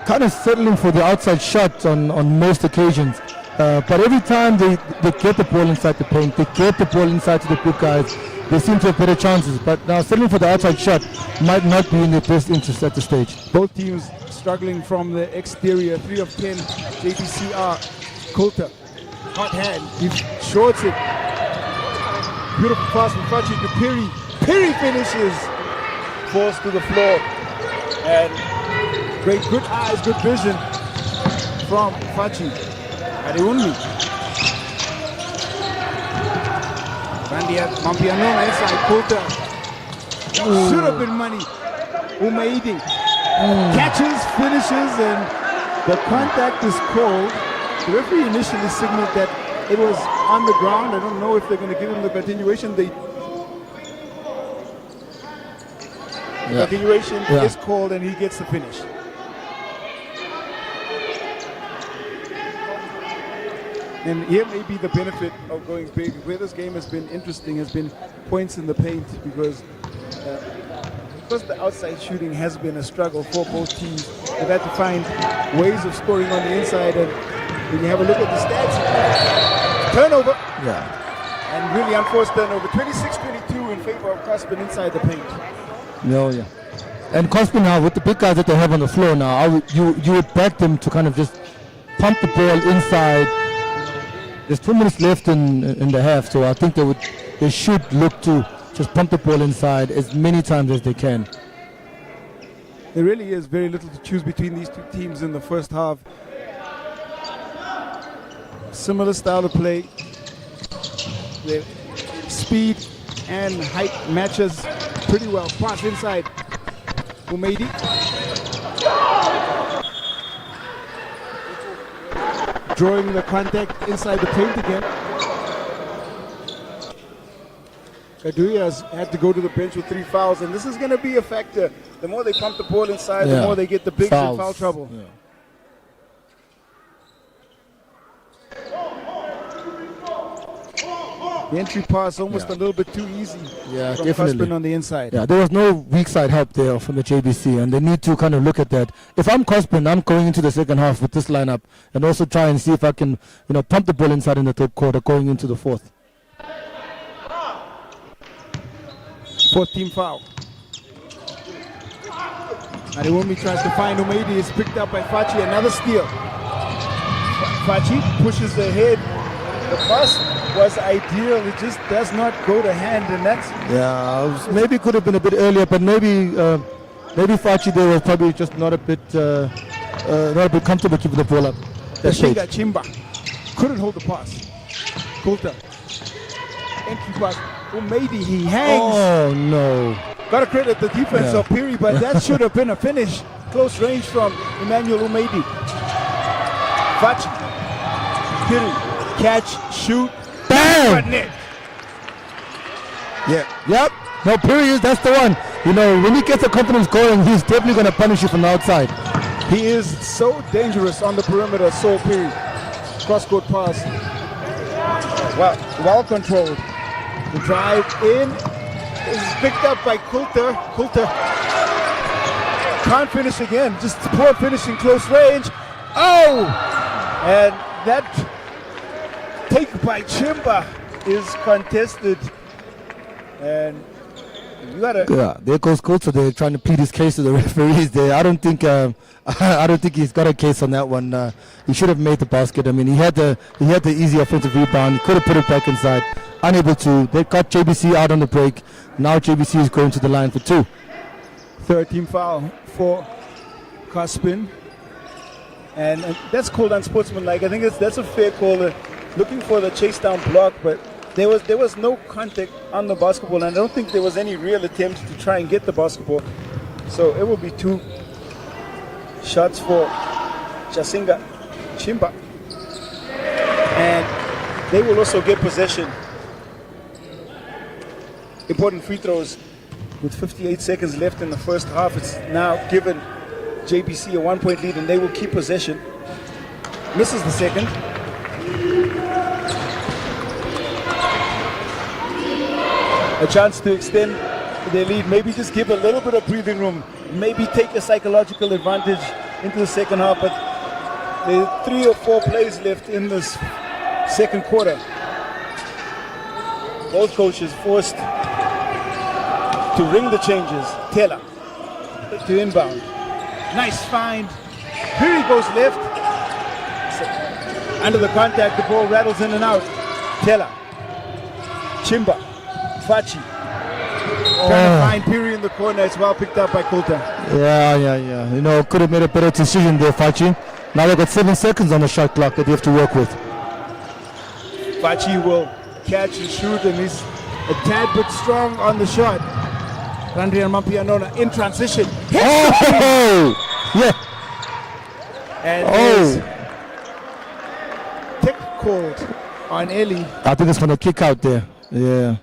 kind of settling for the outside shot on most occasions. But every time they get the ball inside the paint, they get the ball inside to the big guys, they seem to have better chances. But now settling for the outside shot might not be in their best interest at this stage. Both teams struggling from the exterior. 3 of 10 JBC are. Coulter, hot hand, he shorts it. Beautiful pass from Fachi to Piri. Piri finishes. Falls to the floor. And good eyes, good vision from Fachi. Adiwunmi. Mampianoma inside. Coulter. Should have been money. Umaidi. Catches, finishes, and the contact is called. The referee initially signaled that it was on the ground. I don't know if they're going to give him the continuation. The continuation is called, and he gets the finish. And here may be the benefit of going big. Where this game has been interesting has been points in the paint, because the outside shooting has been a struggle for both teams. They've had to find ways of scoring on the inside, and when you have a look at the stats, turnover. Yeah. And really unforced turnover. 26-22 in favor of C.O.S.P.N inside the paint. No, yeah. And C.O.S.P.N now, with the big guys that they have on the floor now, you would back them to kind of just pump the ball inside. There's 2 minutes left in the half, so I think they should look to just pump the ball inside as many times as they can. There really is very little to choose between these 2 teams in the first half. Similar style of play. The speed and height matches pretty well. Pass inside. Umeidi. Drawing the contact inside the paint again. Kaduya has had to go to the bench with 3 fouls, and this is going to be a factor. The more they pump the ball inside, the more they get the bigs in foul trouble. Yeah. The entry pass almost a little bit too easy. Yeah, from definitely. C.O.S.P.N on the inside. Yeah, there was no weak side help there from the JBC, and they need to kind of look at that. If I'm C.O.S.P.N, I'm going into the second half with this lineup and also try and see if I can, pump the ball inside in the third quarter going into the fourth. 4th team foul. Ariwumi tries to find Umeidi. It's picked up by Fachi. Another steal. Fachi pushes ahead. The pass was ideal. It just does not go to hand, and that's... Yeah, maybe could have been a bit earlier, but maybe Fachi there was probably just not a bit comfortable keeping the ball up. Tashinga Chimba couldn't hold the pass. Coulter. Entry pass. Umeidi, he hangs. Oh, no. Got to credit the defense of Piri, but that should have been a finish. Close range from Emmanuel Umeidi. Fachi. Piri. Catch, shoot. Bam! Net. Yeah. Yep. No, period. That's the one. When he gets the confidence going, he's definitely going to punish you from the outside. He is so dangerous on the perimeter. So Piri. Cross-court pass. Well controlled. The drive in is picked up by Coulter. Coulter can't finish again. Just poor finishing close range. Oh! And that take by Chimba is contested. And you gotta... Yeah, there goes Coulter. They're trying to plead his case to the referees there. I don't think he's got a case on that one. He should have made the basket. I mean, he had the easy offensive rebound. He could have put it back inside. Unable to. They cut JBC out on the break. Now JBC is going to the line for 2. 3rd team foul for C.O.S.P.N. And that's called unsportsmanlike. I think that's a fair call. Looking for the chase down block, but there was no contact on the basketball, and I don't think there was any real attempt to try and get the basketball. So it will be 2 shots for Chasinga Chimba. And they will also get possession. Important free throws with 58 seconds left in the first half. It's now given JBC a 1-point lead, and they will keep possession. Misses the second. A chance to extend their lead, maybe just give a little bit of breathing room, maybe take a psychological advantage into the second half, but there are 3 or 4 plays left in this second quarter. Both coaches forced to ring the changes. Taylor to inbound. Nice find. Piri goes left. Under the contact, the ball rattles in and out. Taylor. Chimba. Fachi. Trying to find Piri in the corner. It's well picked up by Coulter. Yeah. Could have made a better decision there, Fachi. Now they've got 7 seconds on the shot clock that they have to work with. Fachi will catch and shoot, and he's a tad bit strong on the shot. Randrian Mampianona in transition. Oh! Yeah. And there's tech called on Eli. I think it's from the kick out there. Yeah.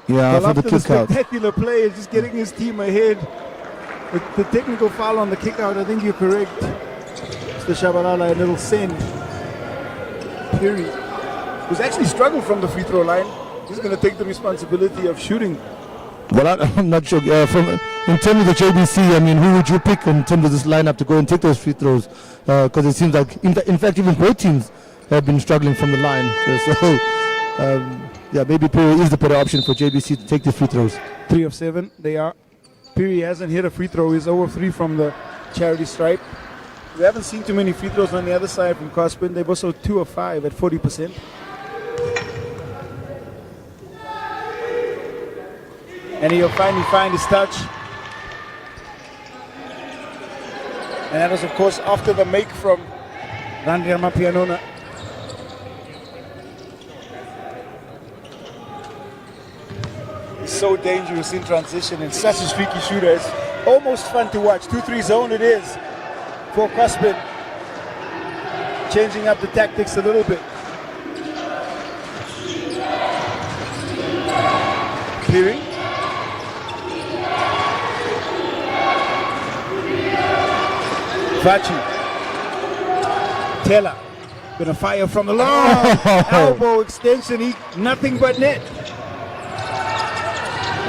Yeah, for the kick out. Spectacular play, just getting his team ahead. With the technical foul on the kick out, I think you're correct. Mr. Shabalala, a little send. Piri, who's actually struggled from the free throw line. He's going to take the responsibility of shooting. Well, I'm not sure. In terms of the JBC, I mean, who would you pick in terms of this lineup to go and take those free throws? Because it seems like, in fact, even both teams have been struggling from the line. Yeah, maybe Piri is the better option for JBC to take the free throws. 3 of 7, they are. Piri hasn't hit a free throw. He's 0 of 3 from the charity stripe. We haven't seen too many free throws on the other side from C.O.S.P.N. They've also 2 of 5 at 40%. And he'll finally find his touch. And that was, of course, after the make from Randria Mapianona. He's so dangerous in transition and such a streaky shooter. It's almost fun to watch. 2-3 zone it is for C.O.S.P.N. Changing up the tactics a little bit. Peering. Vachi. Taylor. Gonna fire from the long elbow extension. Nothing but net.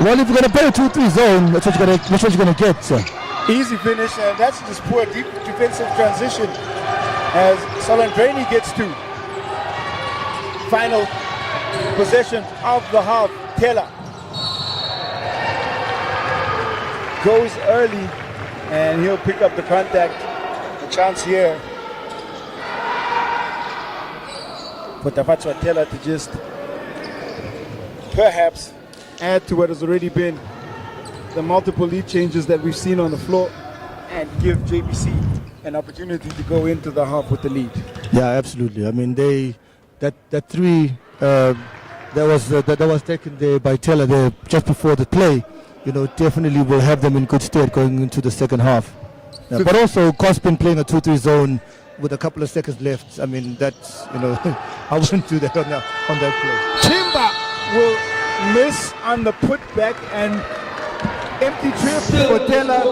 Well, if you're going to play a 2-3 zone, that's what you're going to get, sir. Easy finish, and that's just poor deep defensive transition as Salandraini gets to. Final possession of the half. Taylor goes early, and he'll pick up the contact. A chance here for Tafatswa Taylor to just perhaps add to what has already been the multiple lead changes that we've seen on the floor and give JBC an opportunity to go into the half with the lead. Yeah, absolutely. I mean, that three that was taken there by Taylor there just before the play, definitely will have them in good stead going into the second half. Yeah, but also C.O.S.P.N playing a 2-3 zone with a couple of seconds left. I mean, that's I wouldn't do that on that play. Timba will miss on the putback, and empty trip for Taylor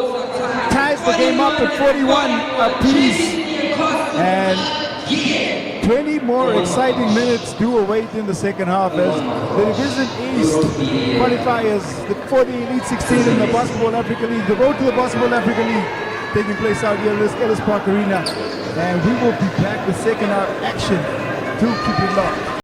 ties the game up at 41 apiece, and 20 more exciting minutes do await in the second half as the Division East qualifiers for the Elite 16 in the Basketball Africa League, the road to the Basketball Africa League, taking place out here at Ellis Park Arena, and we will be back with second half action. Do keep it locked.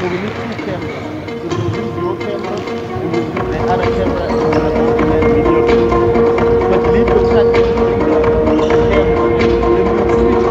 So we need two cameras. So we'll use your camera and we'll use the other camera and we'll document video too. But leave the shot between the camera. Then we'll switch.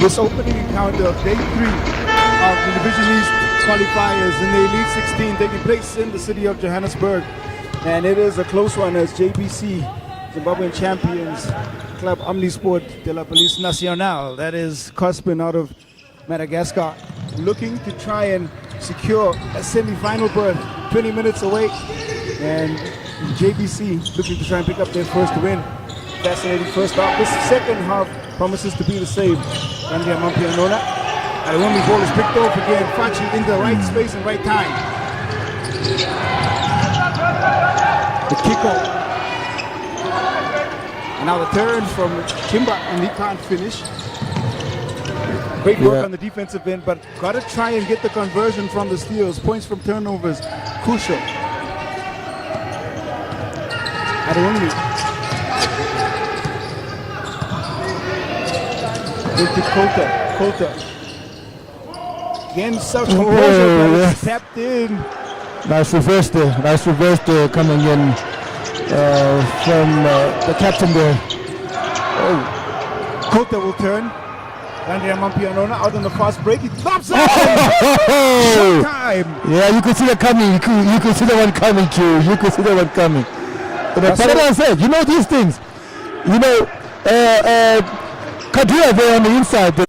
This opening encounter of day 3 of the Division East qualifiers in the Elite 16 taking place in the city of Johannesburg. And it is a close one as JBC, Zimbabwean champions, Club Omnisport de la Police Nationale, that is C.O.S.P.N out of Madagascar, looking to try and secure a semi-final berth 20 minutes away. And JBC looking to try and pick up their first win. Fascinating first half. This second half promises to be the same. Andrea Mampianona. And when the ball is picked off again, Fachi in the right space and right time. The kickoff. And now the turn from Kimba, and he can't finish. Great work on the defensive end, but got to try and get the conversion from the steals. Points from turnovers, crucial. Adewumi. Into Coulter. Again, such composure, but it's tapped in. Nice reverse there coming in from the captain there. Oh, Coulter will turn. Andrea Mampianona out on the fast break. He stops it. Showtime. Yeah, you could see that coming. You could see that one coming, Q. You could see that one coming. But as I said, you know these things. You know, Kadria there on the inside.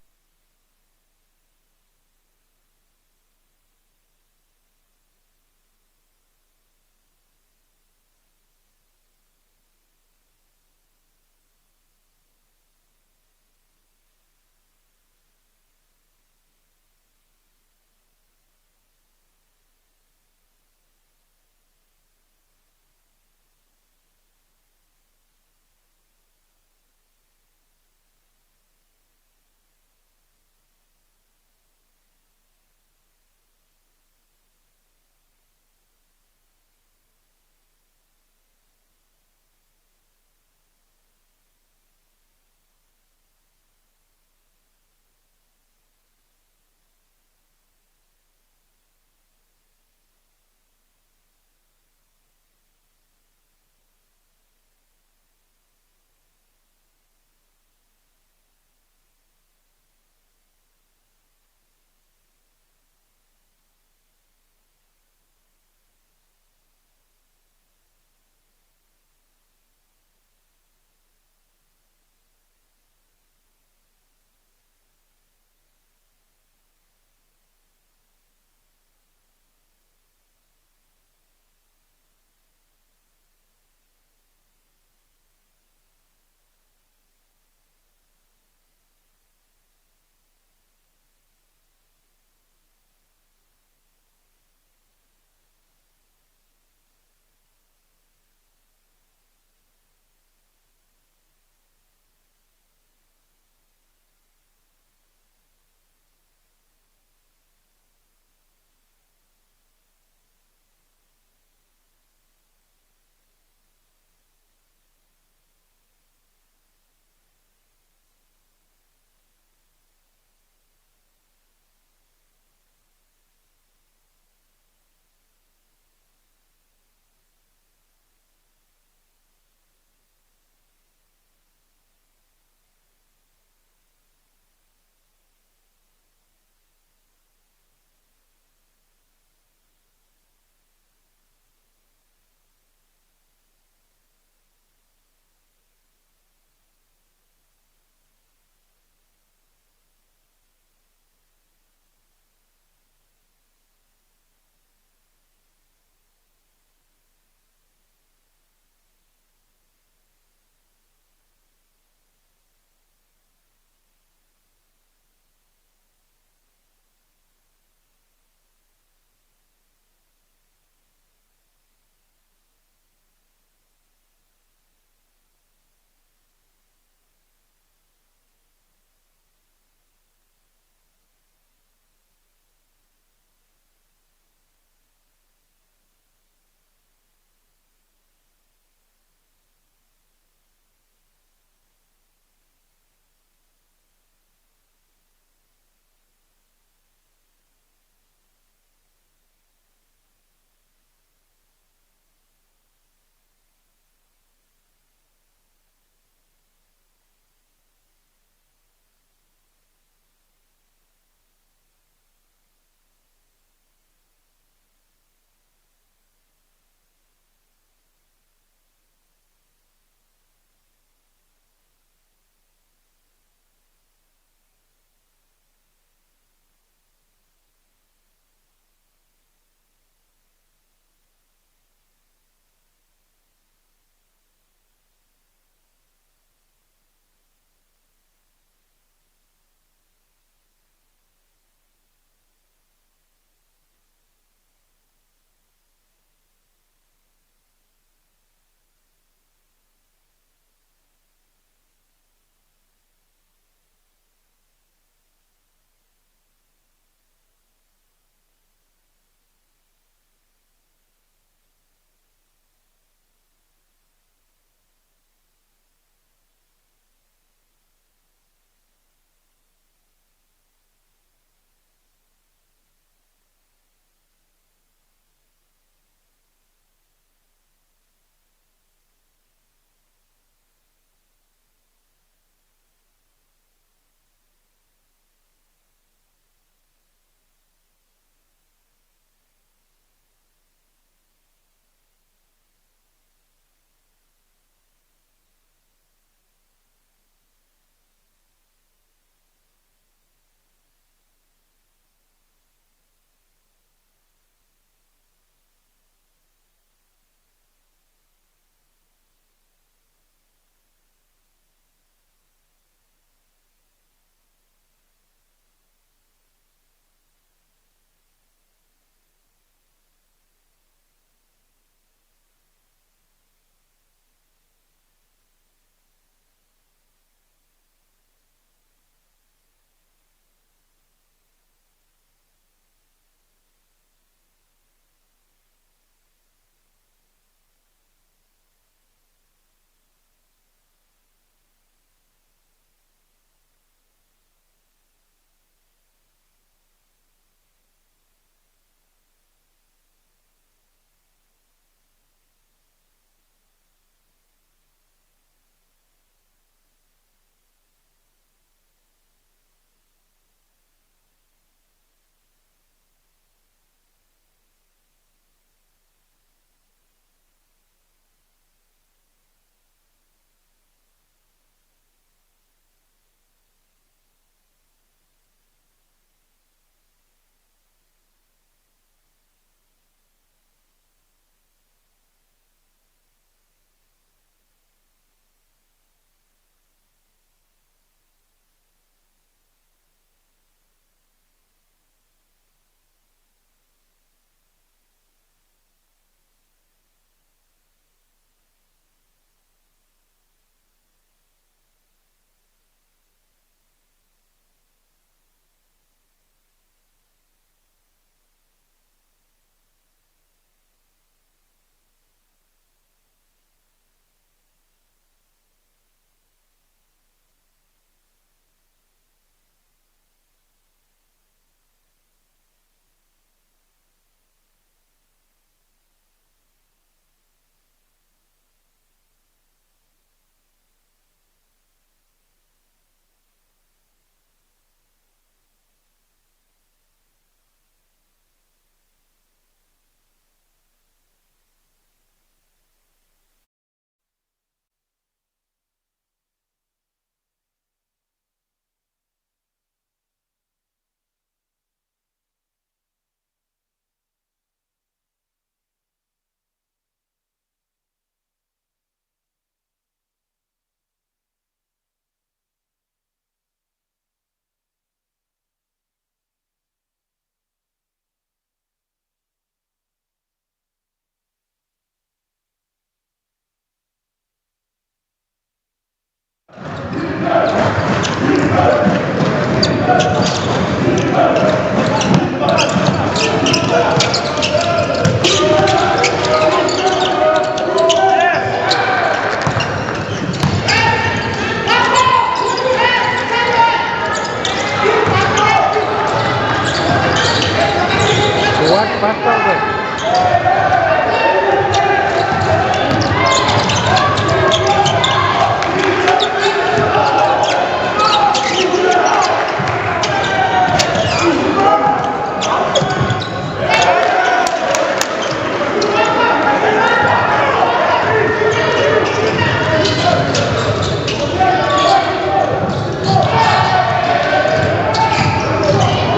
What faster?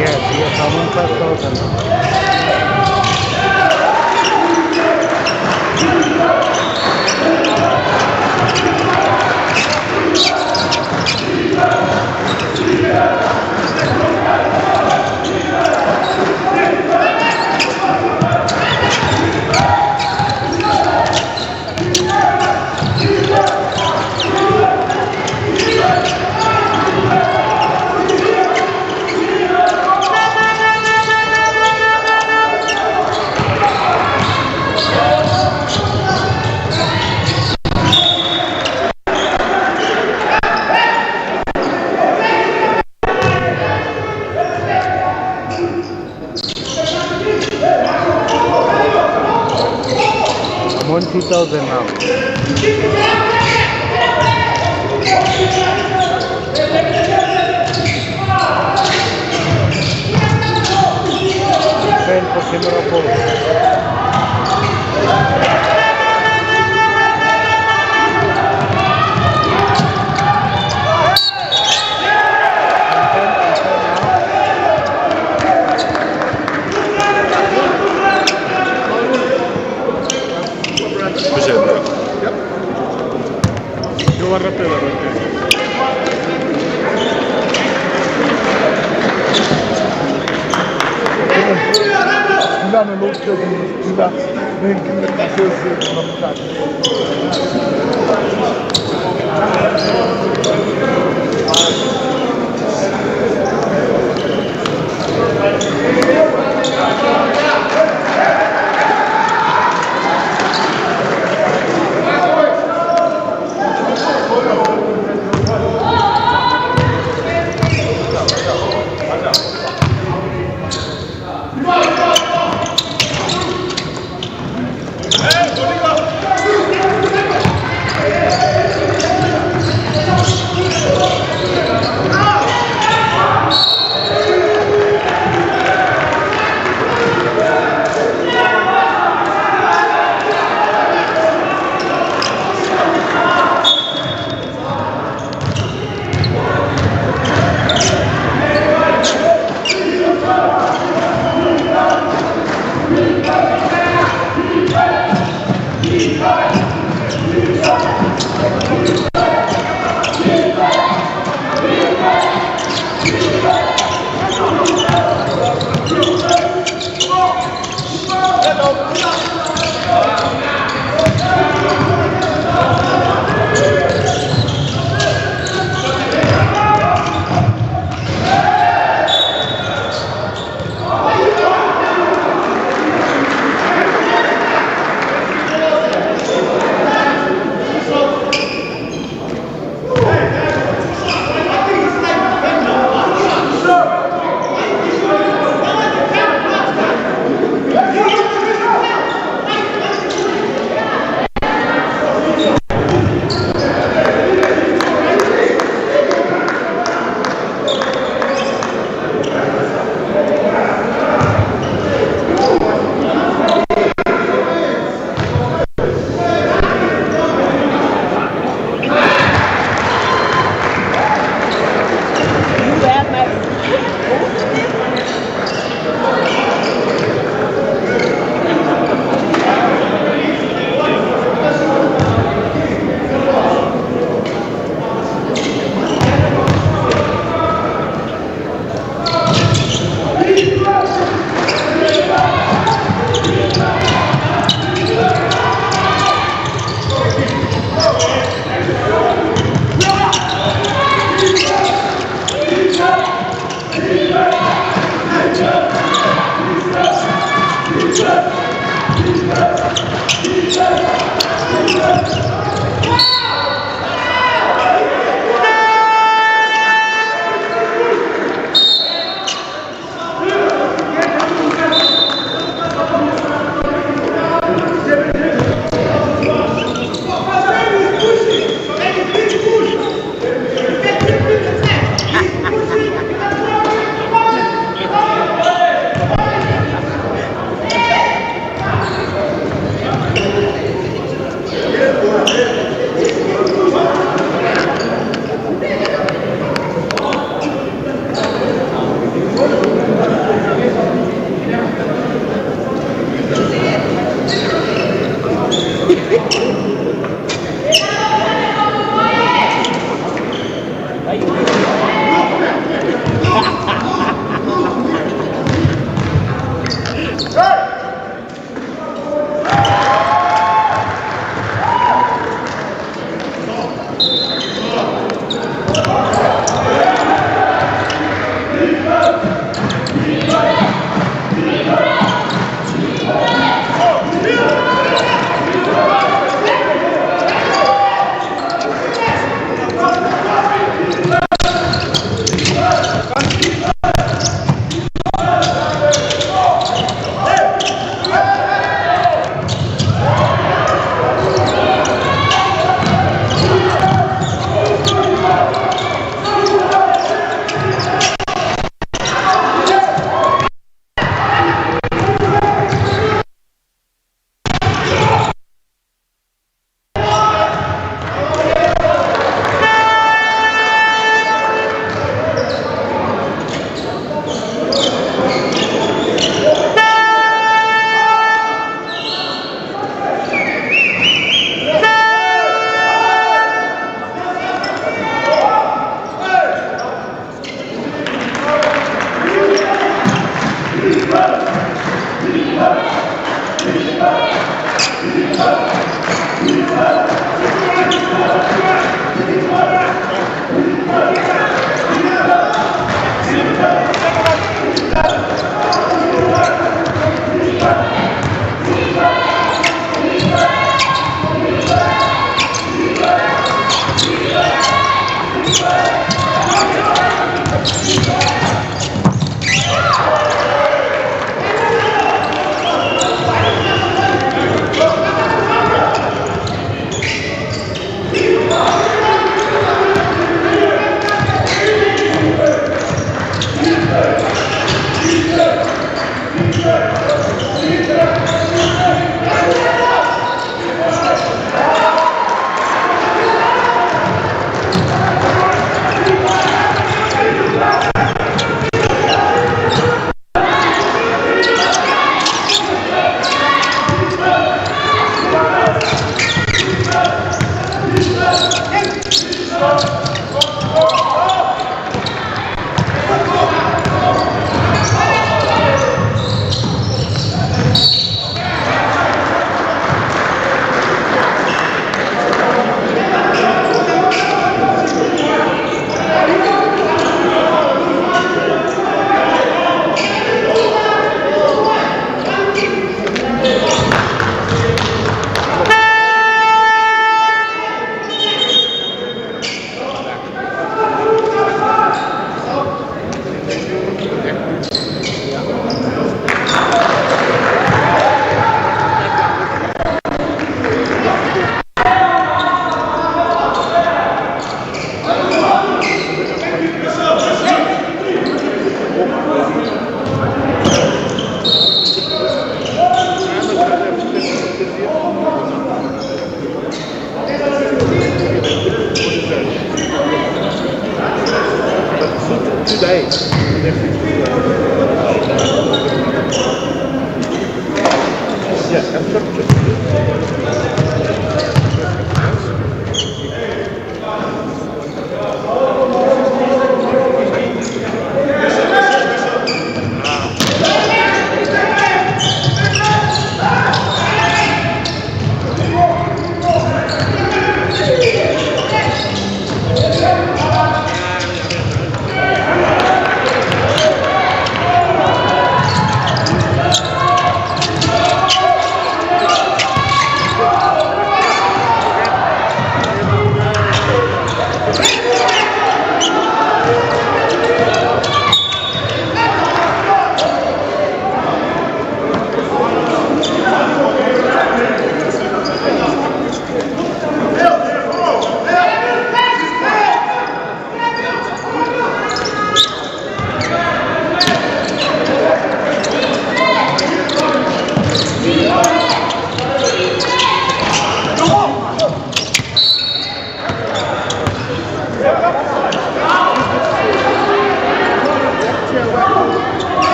Yes, I'm on 5,000. I'm on 2,000 now. Train for camera pose.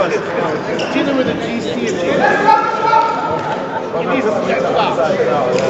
Dealing with the GC and he needs to step up.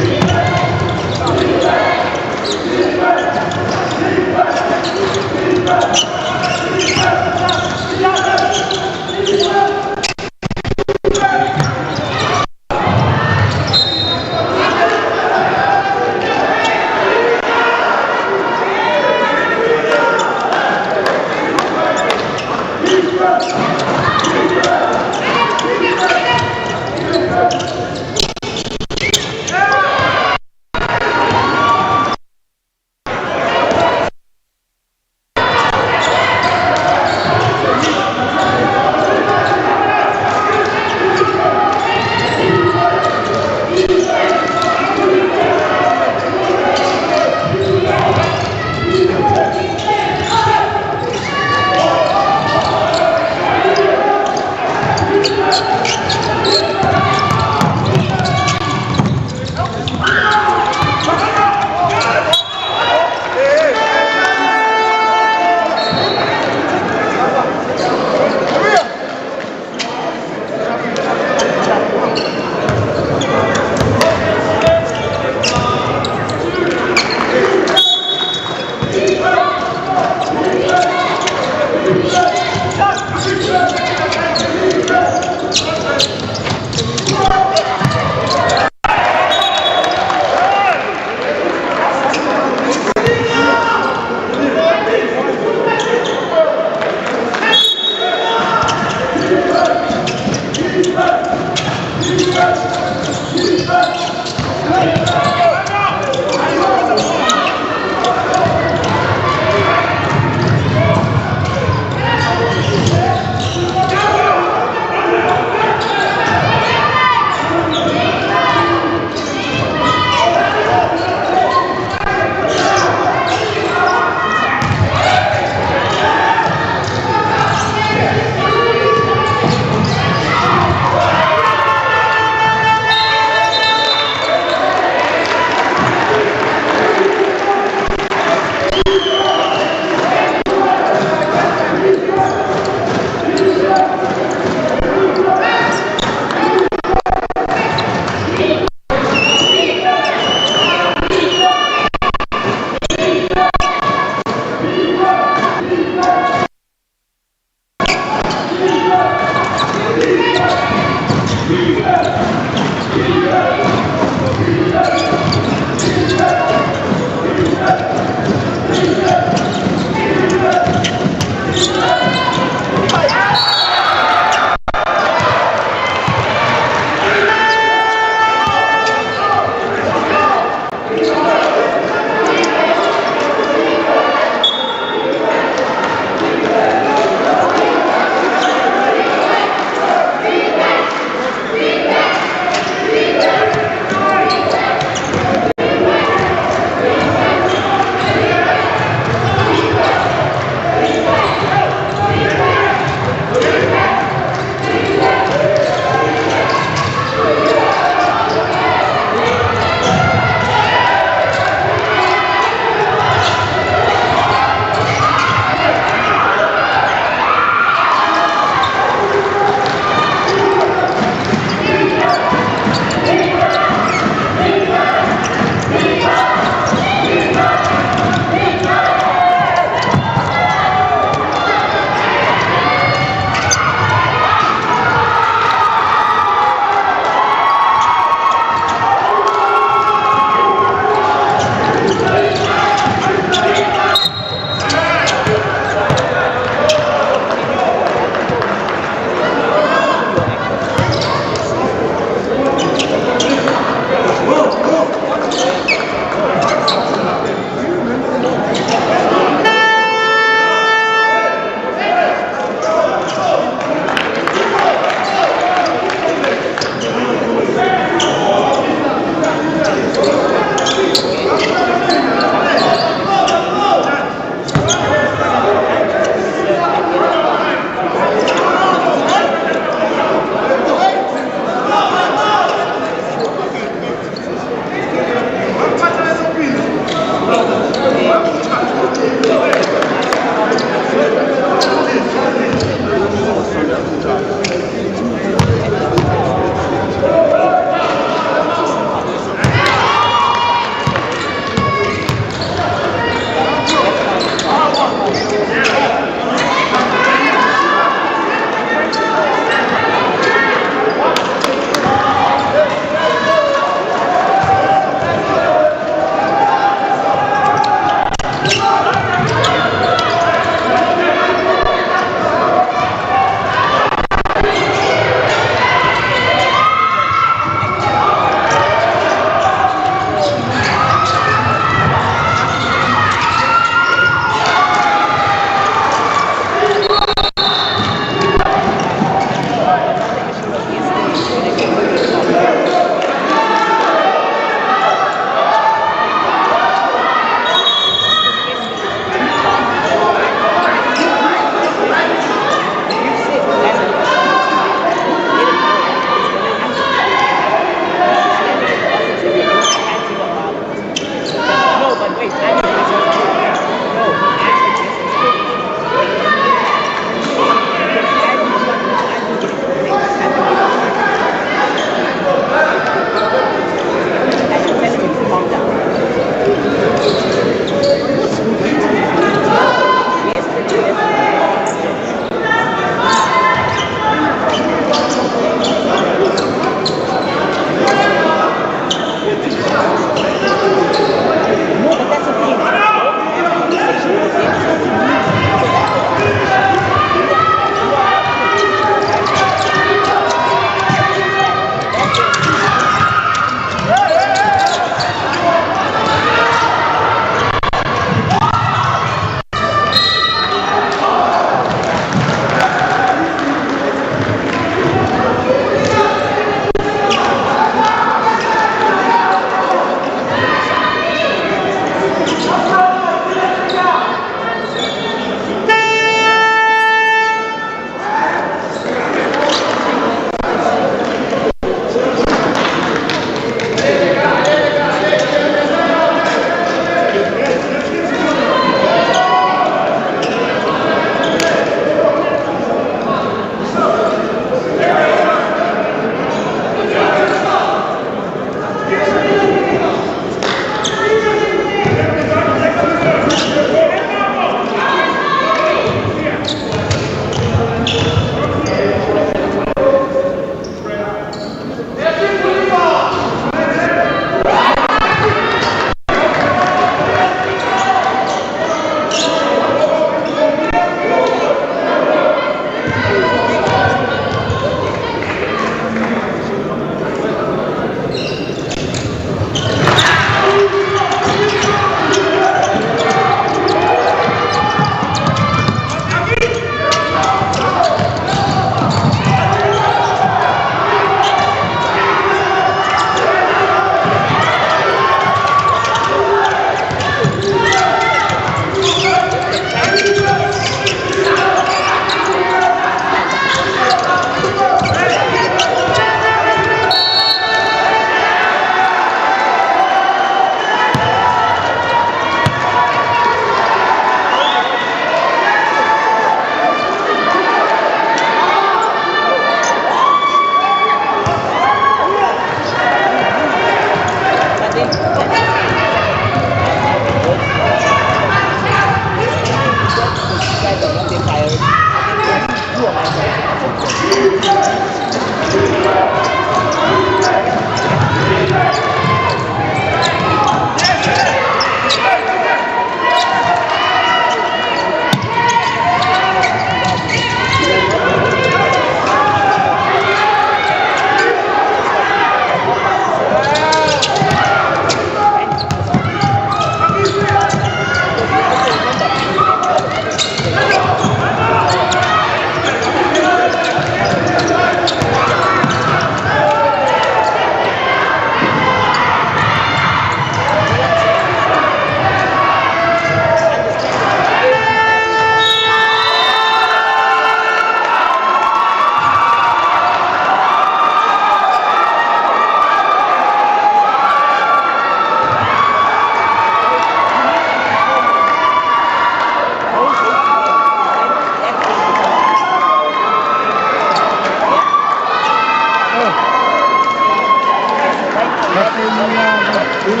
Okay.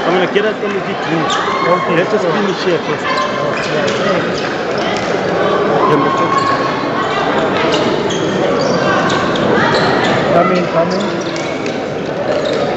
I'm gonna get us in the deep blue. Okay. Let's just finish here first. Come in.